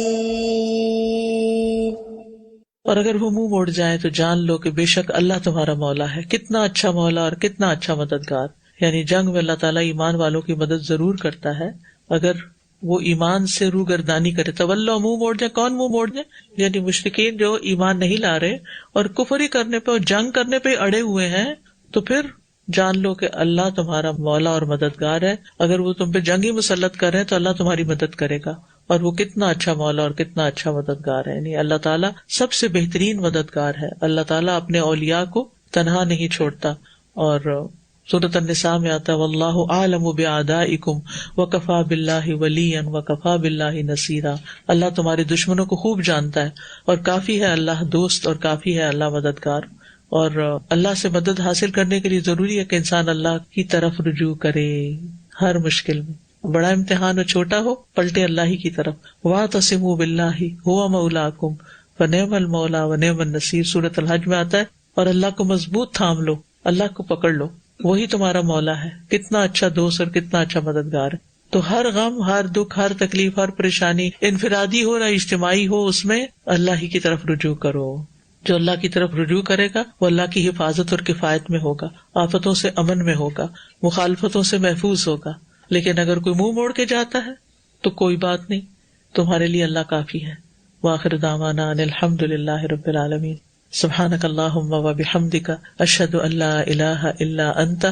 اور اگر وہ منہ موڑ جائیں تو جان لو کہ بے شک اللہ تمہارا مولا ہے، کتنا اچھا مولا اور کتنا اچھا مددگار۔ یعنی جنگ میں اللہ تعالیٰ ایمان والوں کی مدد ضرور کرتا ہے اگر وہ ایمان سے روگردانی کرے۔ تولو منہ موڑ جائے، کون منہ موڑ جائے؟ یعنی مشرکین جو ایمان نہیں لا رہے اور کفر ہی کرنے پہ اور جنگ کرنے پہ اڑے ہوئے ہیں، تو پھر جان لو کہ اللہ تمہارا مولا اور مددگار ہے۔ اگر وہ تم پہ جنگی مسلط کر رہے ہیں تو اللہ تمہاری مدد کرے گا، اور وہ کتنا اچھا مولا اور کتنا اچھا مددگار ہے۔ یعنی اللہ تعالیٰ سب سے بہترین مددگار ہے۔ اللہ تعالیٰ اپنے اولیاء کو تنہا نہیں چھوڑتا، اور سورۃ النساء میں آتا ہے واللہ اعلم باعدائکم وکفی باللہ ولیا وکفی باللہ نصیرا، اللہ تمہارے دشمنوں کو خوب جانتا ہے اور کافی ہے اللہ دوست اور کافی ہے اللہ مددگار۔ اور اللہ سے مدد حاصل کرنے کے لیے ضروری ہے کہ انسان اللہ کی طرف رجوع کرے ہر مشکل میں، بڑا امتحان ہو چھوٹا ہو، پلٹے اللہ ہی کی طرف۔ واعتصموا باللہ ھو مولاکم فنعم المولا ونعم النصیر، سورۃ الحج میں آتا ہے، اور اللہ کو مضبوط تھام لو، اللہ کو پکڑ لو، وہی تمہارا مولا ہے، کتنا اچھا دوست اور کتنا اچھا مددگار ہے۔ تو ہر غم، ہر دکھ، ہر تکلیف، ہر پریشانی، انفرادی ہو یا اجتماعی ہو، اس میں اللہ ہی کی طرف رجوع کرو۔ جو اللہ کی طرف رجوع کرے گا وہ اللہ کی حفاظت اور کفایت میں ہوگا، آفتوں سے امن میں ہوگا، مخالفتوں سے محفوظ ہوگا۔ لیکن اگر کوئی منہ موڑ کے جاتا ہے تو کوئی بات نہیں، تمہارے لیے اللہ کافی ہے۔ وآخر دعوانا ان الحمد للہ رب العالمین۔ سبحانک اللہم و بحمدک اشہد ان لا الہ الا انت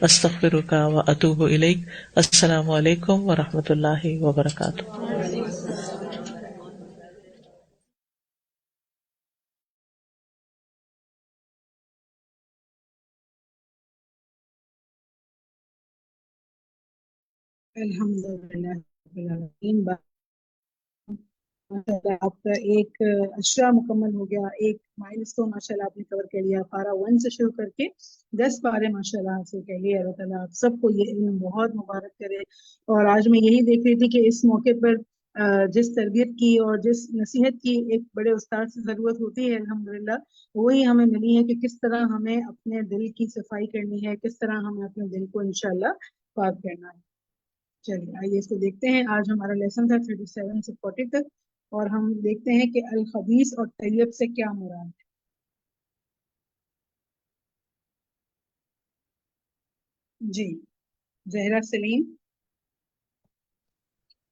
استغفرک و اتوب الیک. السلام علیکم و رحمۃ اللہ وبرکاتہ. الحمدللہ رب العالمین. ماشاءاللہ آپ کا ایک اشرا مکمل ہو گیا، ایک مائلسٹون ماشاءاللہ آپ نے کور کر لیا. پارہ 1 سے شروع کر کے 10 پارے ماشاءاللہ حاصل کر لیے. اللہ تعالیٰ آپ سب کو یہ علم بہت مبارک کرے. اور آج میں یہی دیکھ رہی تھی کہ اس موقع پر جس تربیت کی اور جس نصیحت کی ایک بڑے استاد سے ضرورت ہوتی ہے الحمدللہ، وہی ہمیں ملی ہے کہ کس طرح ہمیں اپنے دل کی صفائی کرنی ہے، کس طرح ہمیں اپنے دل کو انشاءاللہ پاک کرنا ہے. چلیے آئیے اس کو دیکھتے ہیں. آج ہمارا لیسن تھا 37 سے 40 تک، اور ہم دیکھتے ہیں کہ الخبیث اور طیب سے کیا مراد ہے. جی زہرا سلیم.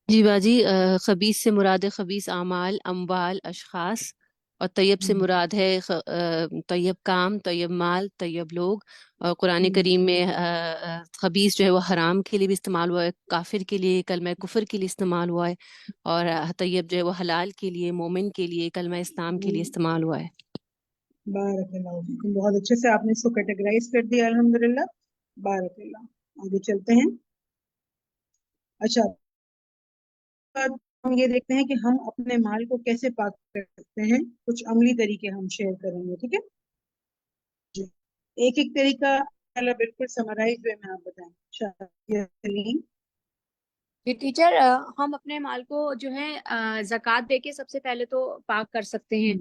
جی باجی، خبیث سے مراد ہے خبیث اعمال، اموال، اشخاص، اور طیب سے مراد ہے طیب کام، طیب مال، طیب لوگ. اور قرآن کریم میں خبیث جو ہے وہ حرام کے لیے بھی استعمال ہوا ہے، کافر کے لیے، کلمہ کفر کے لیے استعمال ہوا ہے، اور طیب جو ہے وہ حلال کے لیے، مومن کے لیے، کلمہ اسلام کے لیے استعمال ہوا ہے. بارک اللہ فیکم. بہت اچھے سے آپ نے اس کو کیٹیگرائز کر دیا الحمدللہ. بارک اللہ. آگے چلتے ہیں. اچھا، ہم یہ دیکھتے ہیں کہ ہم اپنے مال کو کیسے پاک کر سکتے ہیں. کچھ عملی طریقے ہم شیئر کریں گے، ٹھیک ہے جی. ایک ایک طریقہ بالکل سمرائز ہوئے میں آپ بتائیں. جی ٹیچر، ہم اپنے مال کو جو ہے زکوٰۃ دے کے سب سے پہلے تو پاک کر سکتے ہیں.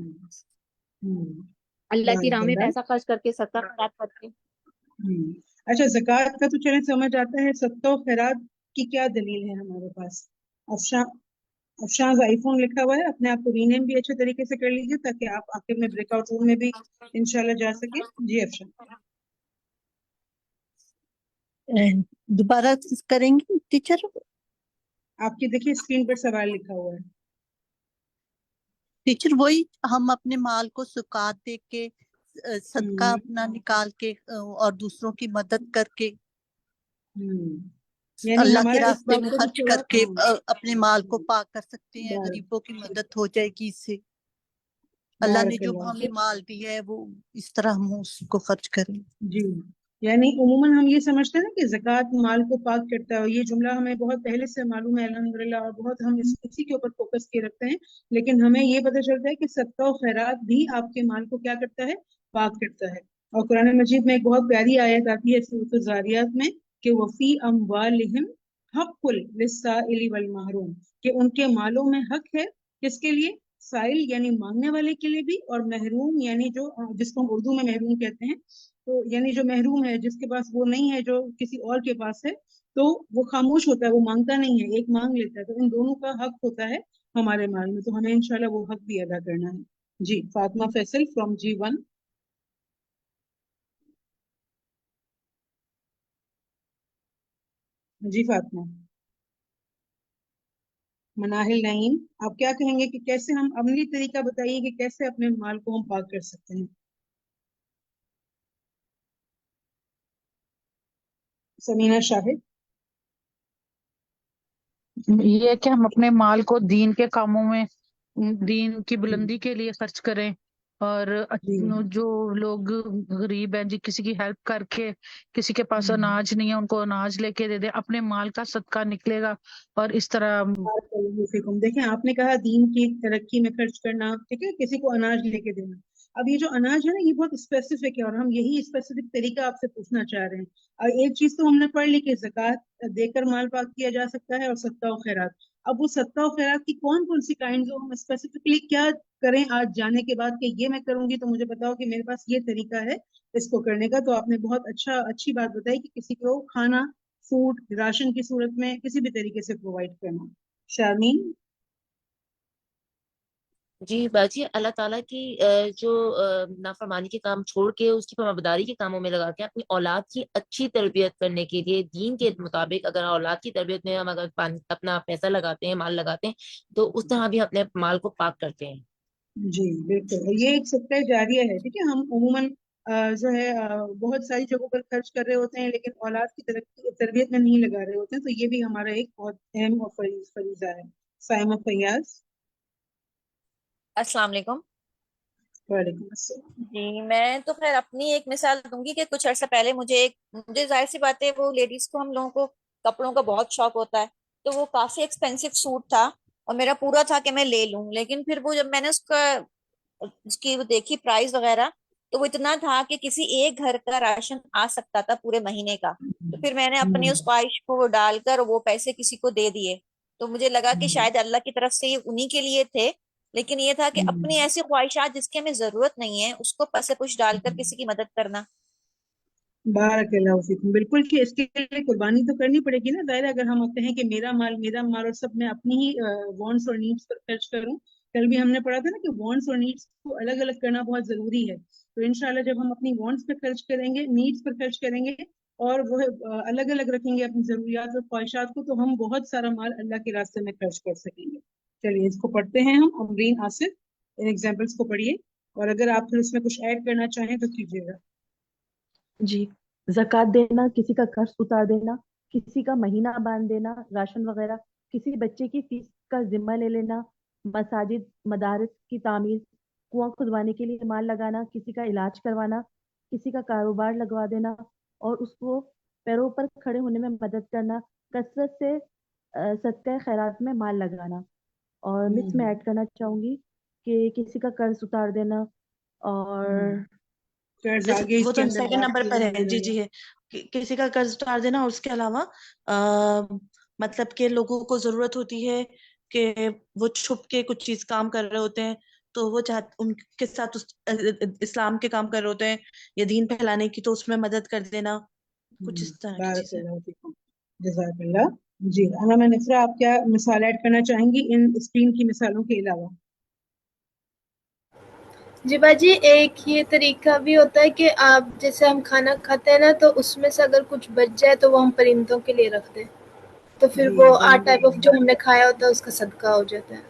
اللہ کی راہ میں پیسہ خرچ کر کے، صدقہ خیرات کر کے. اچھا، زکوٰۃ کا تو چلیں سمجھ آتا ہے. صدقہ و خیرات کی کیا دلیل ہے ہمارے پاس؟ افشانز آئی فون لکھا ہوا ہے، اپنے آپ کو رینیم بھی اچھے طریقے سے کر لیجیے تاکہ آپ آخر میں بریک آؤٹ روم میں بھی انشاءاللہ جا سکیں. جی افشان دوبارہ کریں گے ٹیچر؟ آپ کی دیکھیے اسکرین پر سوال لکھا ہوا ہے. ٹیچر وہی ہم اپنے مال کو زکوٰۃ دے کے، صدقہ اپنا نکال کے، اور دوسروں کی مدد کر کے، یعنی اللہ کے ہمارا اس راستے بات میں کا بھی خرچ کر کے اپنے مال کو پاک کر سکتے ہیں. غریبوں کی مدد ہو جائے گی اس سے. اللہ نے جو ہمیں مال دیا ہے وہ اس طرح ہم اس کو خرچ کریں. جی، یعنی عموماً ہم یہ سمجھتے ہیں نا کہ زکوٰۃ مال کو پاک کرتا ہے، اور یہ جملہ ہمیں بہت پہلے سے معلوم ہے الحمدللہ، اور بہت ہم اسی کے اوپر فوکس کیے رکھتے ہیں. لیکن ہمیں یہ پتہ چلتا ہے کہ صدقہ و خیرات بھی آپ کے مال کو کیا کرتا ہے؟ پاک کرتا ہے. اور قرآن مجید میں ایک بہت پیاری آیت آتی ہے سورۃ الذاریات میں کہ وفی اموالہم حق للسائل والمحروم، کہ ان کے مالوں میں حق ہے کس کے لیے؟ سائل یعنی مانگنے والے کے لیے بھی، اور محروم یعنی جو جس کو ہم اردو میں محروم کہتے ہیں، تو یعنی جو محروم ہے، جس کے پاس وہ نہیں ہے جو کسی اور کے پاس ہے، تو وہ خاموش ہوتا ہے، وہ مانگتا نہیں ہے، ایک مانگ لیتا ہے. تو ان دونوں کا حق ہوتا ہے ہمارے مال میں، تو ہمیں انشاءاللہ وہ حق بھی ادا کرنا ہے. جی فاطمہ فیصل فرام G1. جی فاطمہ. مناہل نعیم، آپ کیا کہیں گے کہ کیسے ہم عملی طریقہ بتائیے کہ کیسے اپنے مال کو ہم پاک کر سکتے ہیں. سمینہ شاہد. یہ ہے کہ ہم اپنے مال کو دین کے کاموں میں، دین کی بلندی کے لیے خرچ کریں، اور جو لوگ غریب ہیں، کسی کی ہیلپ کر کے، کسی کے پاس اناج نہیں ہے ان کو اناج لے کے دے دیں. اپنے مال کا صدقہ نکلے گا. اور اس طرح دیکھیں آپ نے کہا دین کی ترقی میں خرچ کرنا، ٹھیک ہے، کسی کو اناج لے کے دینا. اب یہ جو اناج ہے نا یہ بہت اسپیسیفک ہے، اور ہم یہی اسپیسیفک طریقہ آپ سے پوچھنا چاہ رہے ہیں. اور ایک چیز تو ہم نے پڑھ لی کہ زکوٰۃ دے کر مال پاک کیا جا سکتا ہے، اور صدقہ و خیرات. اب وہ صدقہ و خیرات کی کون کون سی کائنڈ، ہم اسپیسیفکلی کیا کریں آج جانے کے بعد کہ یہ میں کروں گی تو مجھے بتاؤ کہ میرے پاس یہ طریقہ ہے اس کو کرنے کا. تو آپ نے بہت اچھی بات بتائی کہ کسی کو کھانا، فوڈ، راشن کی صورت میں کسی بھی طریقے سے پرووائڈ کرنا. شارمین. جی باجی، اللہ تعالیٰ کی جو نافرمانی کے کام چھوڑ کے اس کی فرمانبرداری کے کاموں میں لگا کے اپنی اولاد کی اچھی تربیت کرنے کے لیے دین کے مطابق اگر اولاد کی تربیت میں ہم اگر اپنا پیسہ لگاتے ہیں، مال لگاتے ہیں، تو اس طرح بھی اپنے مال کو پاک کرتے ہیں. جی بالکل، یہ ایک صدقہ جاریہ ہے. ٹھیک ہے، ہم عموماً جو ہے بہت ساری جگہوں پر خرچ کر رہے ہوتے ہیں لیکن اولاد کی تربیت میں نہیں لگا رہے ہوتے ہیں، تو یہ بھی ہمارا ایک بہت اہم اور فریضہ ہے. سائمہ فیاض. السلام علیکم. وعلیکم السلام. جی میں تو خیر اپنی ایک مثال دوں گی کہ کچھ عرصہ پہلے مجھے ظاہر سی بات ہے، وہ لیڈیز کو، ہم لوگوں کو کپڑوں کا بہت شوق ہوتا ہے، تو وہ کافی ایکسپینسو سوٹ تھا اور میرا پورا تھا کہ میں لے لوں، لیکن پھر وہ جب میں نے اس کی وہ دیکھی پرائز وغیرہ، تو وہ اتنا تھا کہ کسی ایک گھر کا راشن آ سکتا تھا پورے مہینے کا. تو پھر میں نے اپنی اس خواہش کو ڈال کر وہ پیسے کسی کو دے دیے. تو مجھے لگا کہ شاید اللہ کی طرف سے یہ انہی کے لیے تھے، لیکن یہ تھا کہ اپنی ایسی خواہشات جس کی ہمیں ضرورت نہیں ہے اس کو پس پش ڈال کر کسی کی مدد کرنا. بارک اللہ فیکم. بالکل، کہ اس کے لیے قربانی تو کرنی پڑے گی نا. ظاہر ہے اگر ہم کہیں کہ میرا مال اور سب میں اپنی ہی وانٹس اور نیڈس پر خرچ کروں. کل بھی ہم نے پڑھا تھا نا کہ وانٹس اور نیڈس کو الگ الگ کرنا بہت ضروری ہے. تو انشاءاللہ جب ہم اپنی وانٹس پر خرچ کریں گے، نیڈس پر خرچ کریں گے اور وہ الگ الگ رکھیں گے اپنی ضروریات اور خواہشات کو، تو ہم بہت سارا مال اللہ کے راستے میں خرچ کر سکیں گے. چلیے اس کو پڑھتے ہیں ہم. امرین آصف ان ایگزامپلس کو پڑھیے، اور اگر آپ پھر اس میں کچھ ایڈ کرنا چاہیں تو کیجیے گا. جی، زکوٰۃ دینا، کسی کا قرض اتار دینا، کسی کا مہینہ باندھ دینا، راشن وغیرہ، کسی بچے کی فیس کا ذمہ لے لینا، مساجد مدارس کی تعمیر، کنواں کھدوانے کے لیے مال لگانا، کسی کا علاج کروانا، کسی کا کاروبار لگوا دینا اور اس کو پیروں پر کھڑے ہونے میں مدد کرنا، کثرت سے صدقہ خیرات میں مال لگانا. اور مس میں ایڈ کرنا چاہوں گی کہ کسی کا قرض اتار دینا، اور وہ تو سیکنڈ نمبر پر ہے. جی جی ہے، کسی کا قرض اتار دینا. اور اس کے علاوہ مطلب کہ لوگوں کو ضرورت ہوتی ہے کہ وہ چھپ کے کچھ چیز کام کر رہے ہوتے ہیں، تو وہ ان کے ساتھ اسلام کے کام کر رہے ہوتے ہیں یا دین پھیلانے کی، تو اس میں مدد کر دینا، کچھ اس طرح کی چیزیں. جزاک اللہ. جی علامہ نصرہ، آپ کیا مثال ایڈ کرنا چاہیں گی ان اسکرین کی مثالوں کے علاوہ؟ جی باجی، ایک یہ طریقہ بھی ہوتا ہے کہ آپ جیسے ہم کھانا کھاتے ہیں نا، تو اس میں سے اگر کچھ بچ جائے تو وہ ہم پرندوں کے لیے رکھ دیں، تو پھر وہ آرٹ ٹائپ آف جو ہم نے کھایا ہوتا ہے اس کا صدقہ ہو جاتا ہے.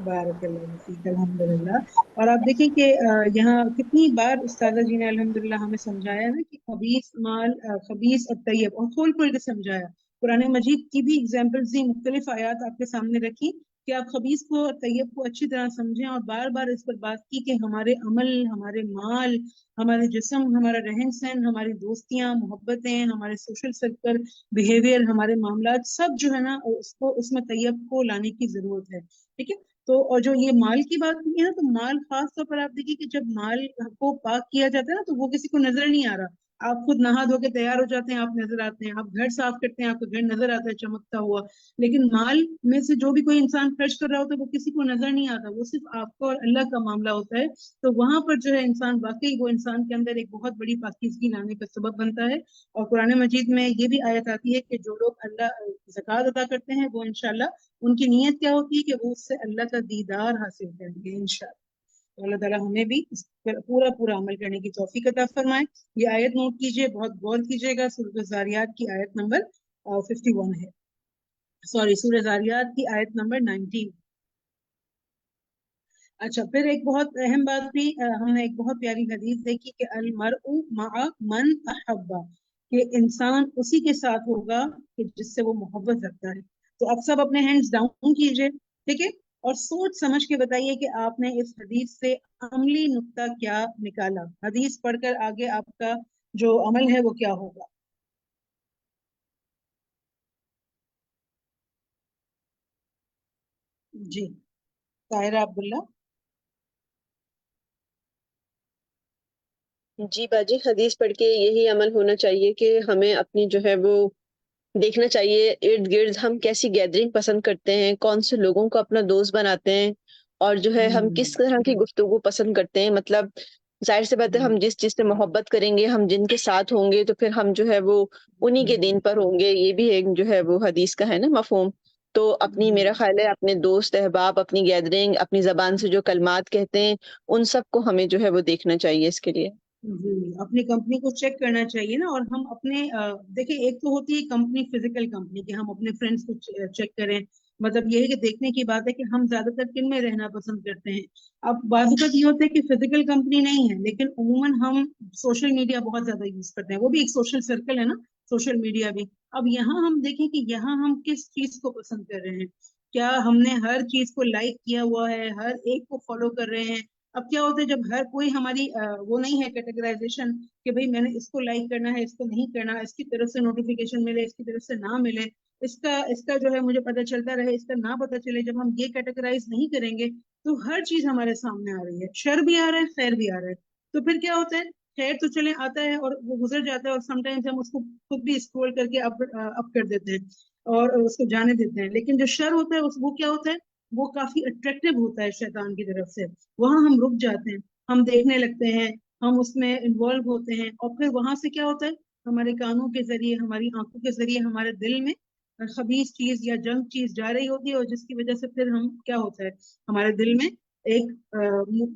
بارک اللہ فیک. الحمدللہ. اور آپ دیکھیں کہ یہاں کتنی بار استاذہ جی نے الحمدللہ ہمیں سمجھایا نا کہ خبیث مال، خبیث اور طیب، اور کھول کھول کے سمجھایا. قرآن مجید کی بھی اگزامپلز دی، مختلف آیات آپ کے سامنے رکھی کہ آپ خبیث کو اور طیب کو اچھی طرح سمجھیں، اور بار بار اس پر بات کی کہ ہمارے عمل، ہمارے مال، ہمارے جسم، ہمارا رہن سہن، ہماری دوستیاں، محبتیں، ہمارے سوشل سرکل، بیہیویئر، ہمارے معاملات، سب جو ہے نا اس میں طیب کو لانے کی ضرورت ہے. ٹھیک ہے. تو اور جو یہ مال کی بات کی ہے نا، تو مال خاص طور پر آپ دیکھیے کہ جب مال کو پاک کیا جاتا ہے نا، تو وہ کسی کو نظر نہیں آ رہا. آپ خود نہا دھو کے تیار ہو جاتے ہیں، آپ نظر آتے ہیں. آپ گھر صاف کرتے ہیں، آپ کا گھر نظر آتا ہے چمکتا ہوا. لیکن مال میں سے جو بھی کوئی انسان خرچ کر رہا ہوتا ہے وہ کسی کو نظر نہیں آتا، وہ صرف آپ کو اور اللہ کا معاملہ ہوتا ہے. تو وہاں پر جو ہے انسان واقعی وہ انسان کے اندر ایک بہت بڑی پاکیزگی لانے کا سبب بنتا ہے. اور قرآن مجید میں یہ بھی آیت آتی ہے کہ جو لوگ اللہ زکوٰۃ ادا کرتے ہیں وہ انشاءاللہ ان کی نیت کیا ہوتی ہے کہ وہ اس سے اللہ کا دیدار حاصل کریں گے انشاءاللہ. اللہ تعالیٰ ہمیں بھی اس پر پورا عمل کرنے کی توفیق عطا فرمائے. یہ آیت نوٹ کیجئے، بہت غور کیجئے گا. سورۃ الذاریات کی آیت نمبر 51 ہے، سوری سورۃ الذاریات کی آیت نمبر 19. اچھا، پھر ایک بہت اہم بات بھی ہم نے ایک بہت پیاری حدیث دیکھی کہ المرء مع من احب، کہ انسان اسی کے ساتھ ہوگا کہ جس سے وہ محبت رکھتا ہے. تو اب سب اپنے ہینڈز ڈاؤن کیجئے، ٹھیک ہے، اور سوچ سمجھ کے بتائیے کہ آپ نے اس حدیث سے عملی نقطہ کیا نکالا. حدیث پڑھ کر آگے آپ کا جو عمل ہے وہ کیا ہوگا. جی طاہرہ عبداللہ. جی باجی، حدیث پڑھ کے یہی عمل ہونا چاہیے کہ ہمیں اپنی جو ہے وہ دیکھنا چاہیے ارد گرد ہم کیسی گیدرنگ پسند کرتے ہیں، کون سے لوگوں کو اپنا دوست بناتے ہیں، اور جو ہے ہم کس طرح کی گفتگو پسند کرتے ہیں. مطلب ظاہر سی بات ہے، ہم جس چیز سے محبت کریں گے، ہم جن کے ساتھ ہوں گے، تو پھر ہم جو ہے وہ انہی کے دین پر ہوں گے. یہ بھی ایک جو ہے وہ حدیث کا ہے نا مفہوم. تو اپنی، میرا خیال ہے اپنے دوست احباب، اپنی گیدرنگ، اپنی زبان سے جو کلمات کہتے ہیں، ان سب کو ہمیں جو ہے وہ دیکھنا چاہیے اس کے لیے. جی، اپنی کمپنی کو چیک کرنا چاہیے نا. اور ہم اپنے دیکھیں، ایک تو ہوتی ہے کمپنی، فزیکل کمپنی، کہ ہم اپنے فرینڈس کو چیک کریں، مطلب یہ ہے کہ دیکھنے کی بات ہے کہ ہم زیادہ تر کن میں رہنا پسند کرتے ہیں. اب بعض اوقات یہ ہوتا ہے کہ فزیکل کمپنی نہیں ہے لیکن عموماً ہم سوشل میڈیا بہت زیادہ یوز کرتے ہیں, وہ بھی ایک سوشل سرکل ہے نا سوشل میڈیا بھی. اب یہاں ہم دیکھیں کہ یہاں ہم کس چیز کو پسند کر رہے ہیں, کیا ہم نے ہر چیز کو لائک کیا ہوا ہے, ہر ایک کو فالو کر رہے ہیں. اب کیا ہوتا ہے جب ہر کوئی ہماری وہ نہیں ہے کیٹیگرائزیشن کہ بھئی میں نے اس کو لائک کرنا ہے, اس کو نہیں کرنا, اس کی طرف سے نوٹیفیکیشن ملے, اس کی طرف سے نہ ملے, اس کا جو ہے مجھے پتہ چلتا رہے, اس کا نہ پتہ چلے. جب ہم یہ کیٹیگرائز نہیں کریں گے تو ہر چیز ہمارے سامنے آ رہی ہے, شر بھی آ رہا ہے, خیر بھی آ رہا ہے. تو پھر کیا ہوتا ہے, خیر تو چلے آتا ہے اور وہ گزر جاتا ہے, اور سم ٹائمز ہم اس کو خود بھی اسکرول کر کے اپ کر دیتے ہیں اور اس کو جانے دیتے ہیں. لیکن جو شر ہوتا ہے وہ کیا ہوتا ہے, وہ کافی اٹریکٹیو ہوتا ہے شیطان کی طرف سے. وہاں ہم رک جاتے ہیں, ہم دیکھنے لگتے ہیں, ہم اس میں انوالو ہوتے ہیں, اور پھر وہاں سے کیا ہوتا ہے, ہمارے کانوں کے ذریعے, ہماری آنکھوں کے ذریعے ہمارے دل میں خبیث چیز یا جنگ چیز جا رہی ہوتی ہے, اور جس کی وجہ سے پھر ہم کیا ہوتا ہے, ہمارے دل میں ایک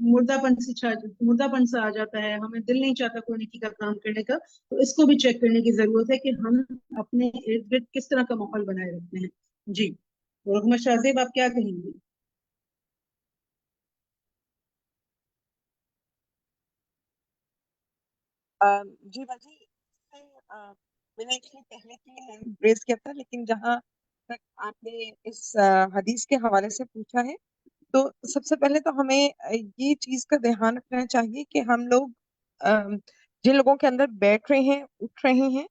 مردہ پن سا آ جاتا ہے, ہمیں دل نہیں چاہتا کوئی نیکی کا کام کرنے کا. تو اس کو بھی چیک کرنے کی ضرورت ہے کہ ہم اپنے ارد گرد کس طرح کا ماحول بنائے رکھتے ہیں. جی محمد شاہزیب آپ کیا کہیں گے؟ جی باجی, میں نے ایکچولی پہلے کی ہینڈ ریز کیا تھا, لیکن جہاں تک آپ نے اس حدیث کے حوالے سے پوچھا ہے تو سب سے پہلے تو ہمیں یہ چیز کا دھیان رکھنا چاہیے کہ ہم لوگ جن لوگوں کے اندر بیٹھ رہے ہیں, اٹھ رہے ہیں,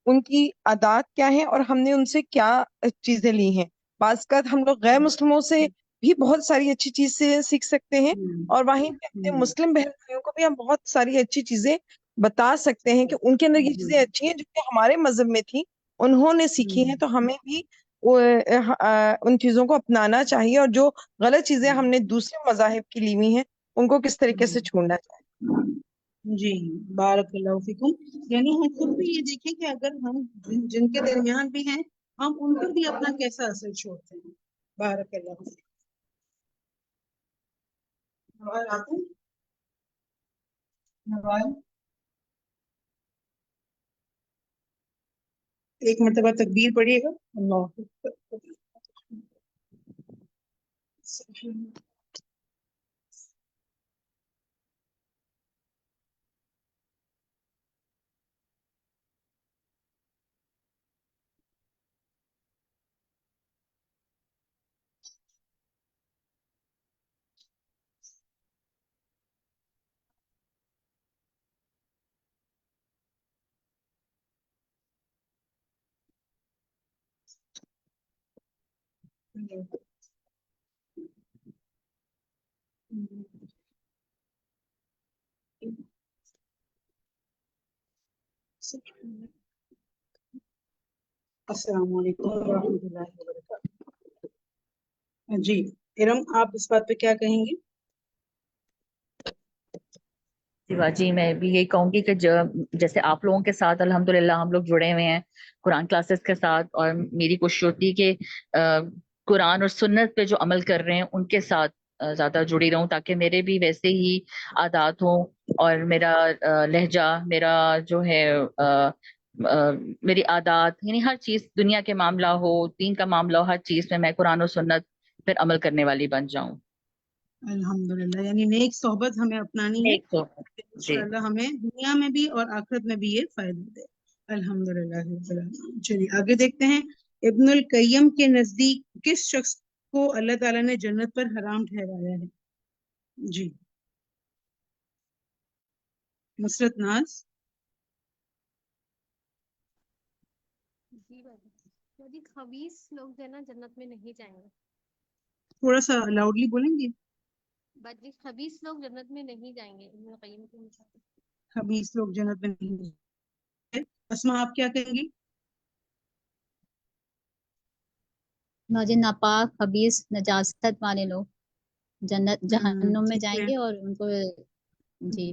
ان کی عادات کیا ہیں اور ہم نے ان سے کیا چیزیں لی ہیں. بعض اوقات ہم لوگ غیر مسلموں سے بھی بہت ساری اچھی چیزیں سیکھ سکتے ہیں, اور وہیں پہ اپنے مسلم بہن بھائیوں کو بھی ہم بہت ساری اچھی چیزیں بتا سکتے ہیں کہ ان کے اندر یہ چیزیں اچھی ہیں جو کہ ہمارے مذہب میں تھی, انہوں نے سیکھی ہیں. تو ہمیں بھی ان چیزوں کو اپنانا چاہیے, اور جو غلط چیزیں ہم نے دوسرے مذاہب کی لی ہوئی ہیں ان کو کس طریقے سے چھوڑنا چاہیے. جی بارک اللہ فیکم. یعنی ہم خود بھی یہ دیکھیں کہ اگر ہم جن کے درمیان بھی ہیں ہم ان پر بھی اپنا کیسا اثر چھوڑتے ہیں. بارک اللہ فیکم. ایک مرتبہ تکبیر پڑھیے گا. اللہ اکبر. السلام علیکم ورحمۃ اللہ وبرکاتہ. جی ارم آپ اس بات پہ کیا کہیں گے؟ جی میں بھی یہی کہوں گی کہ جیسے آپ لوگوں کے ساتھ الحمدللہ ہم لوگ جڑے ہوئے ہیں قرآن کلاسز کے ساتھ, اور میری کوشش ہوتی ہے کہ قرآن اور سنت پہ جو عمل کر رہے ہیں ان کے ساتھ زیادہ جڑی رہوں, تاکہ میرے بھی ویسے ہی عادات ہوں, اور میرا لہجہ, میرا جو ہے میری عادات, یعنی ہر چیز, دنیا کے معاملہ ہو, دین کا معاملہ ہو, ہر چیز میں قرآن اور سنت پھر عمل کرنے والی بن جاؤں. الحمدللہ. یعنی نیک صحبت ہمیں اپنانی ہے, انشاءاللہ ہمیں دنیا میں بھی اور آخرت میں بھی یہ فائدہ دے. الحمدللہ. چلیے آگے دیکھتے ہیں. ابن القیم کے نزدیک کس شخص کو اللہ تعالیٰ نے جنت پر حرام ٹھہرایا ہے؟ جی نصرت ناز. جی خبیث لوگ جو ہے نا جنت میں نہیں جائیں گے. تھوڑا سا لاؤڈلی بولیں گے. باجی خبیث لوگ جنت میں نہیں جائیں گے. ابن القیم کے مطابق خبیث لوگ جنت میں نہیں جائیں گے. اسما آپ کیا کہیں گی؟ جو ناپاک خبیث نجاست والے لوگ جنت جہنم میں جائیں گے, اور ان کو جی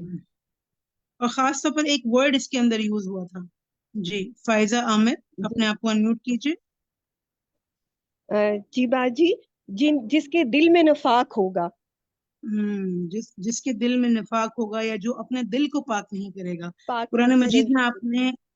اور خاص طور پر ایک ورڈ اس کے اندر یوز ہوا تھا. جی فائزہ عامر اپنے آپ کو انمیوٹ کیجیے. جی باجی, جس کے دل میں نفاق ہوگا. جس کے دل میں نفاق ہوگا, یا جو اپنے دل کو پاک نہیں کرے گا. قرآن مجید میں آپ نے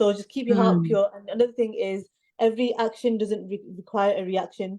So just keep your heart pure. And another thing is every action doesn't require a reaction.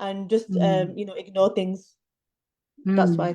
and just ignore things. That's why.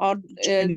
اور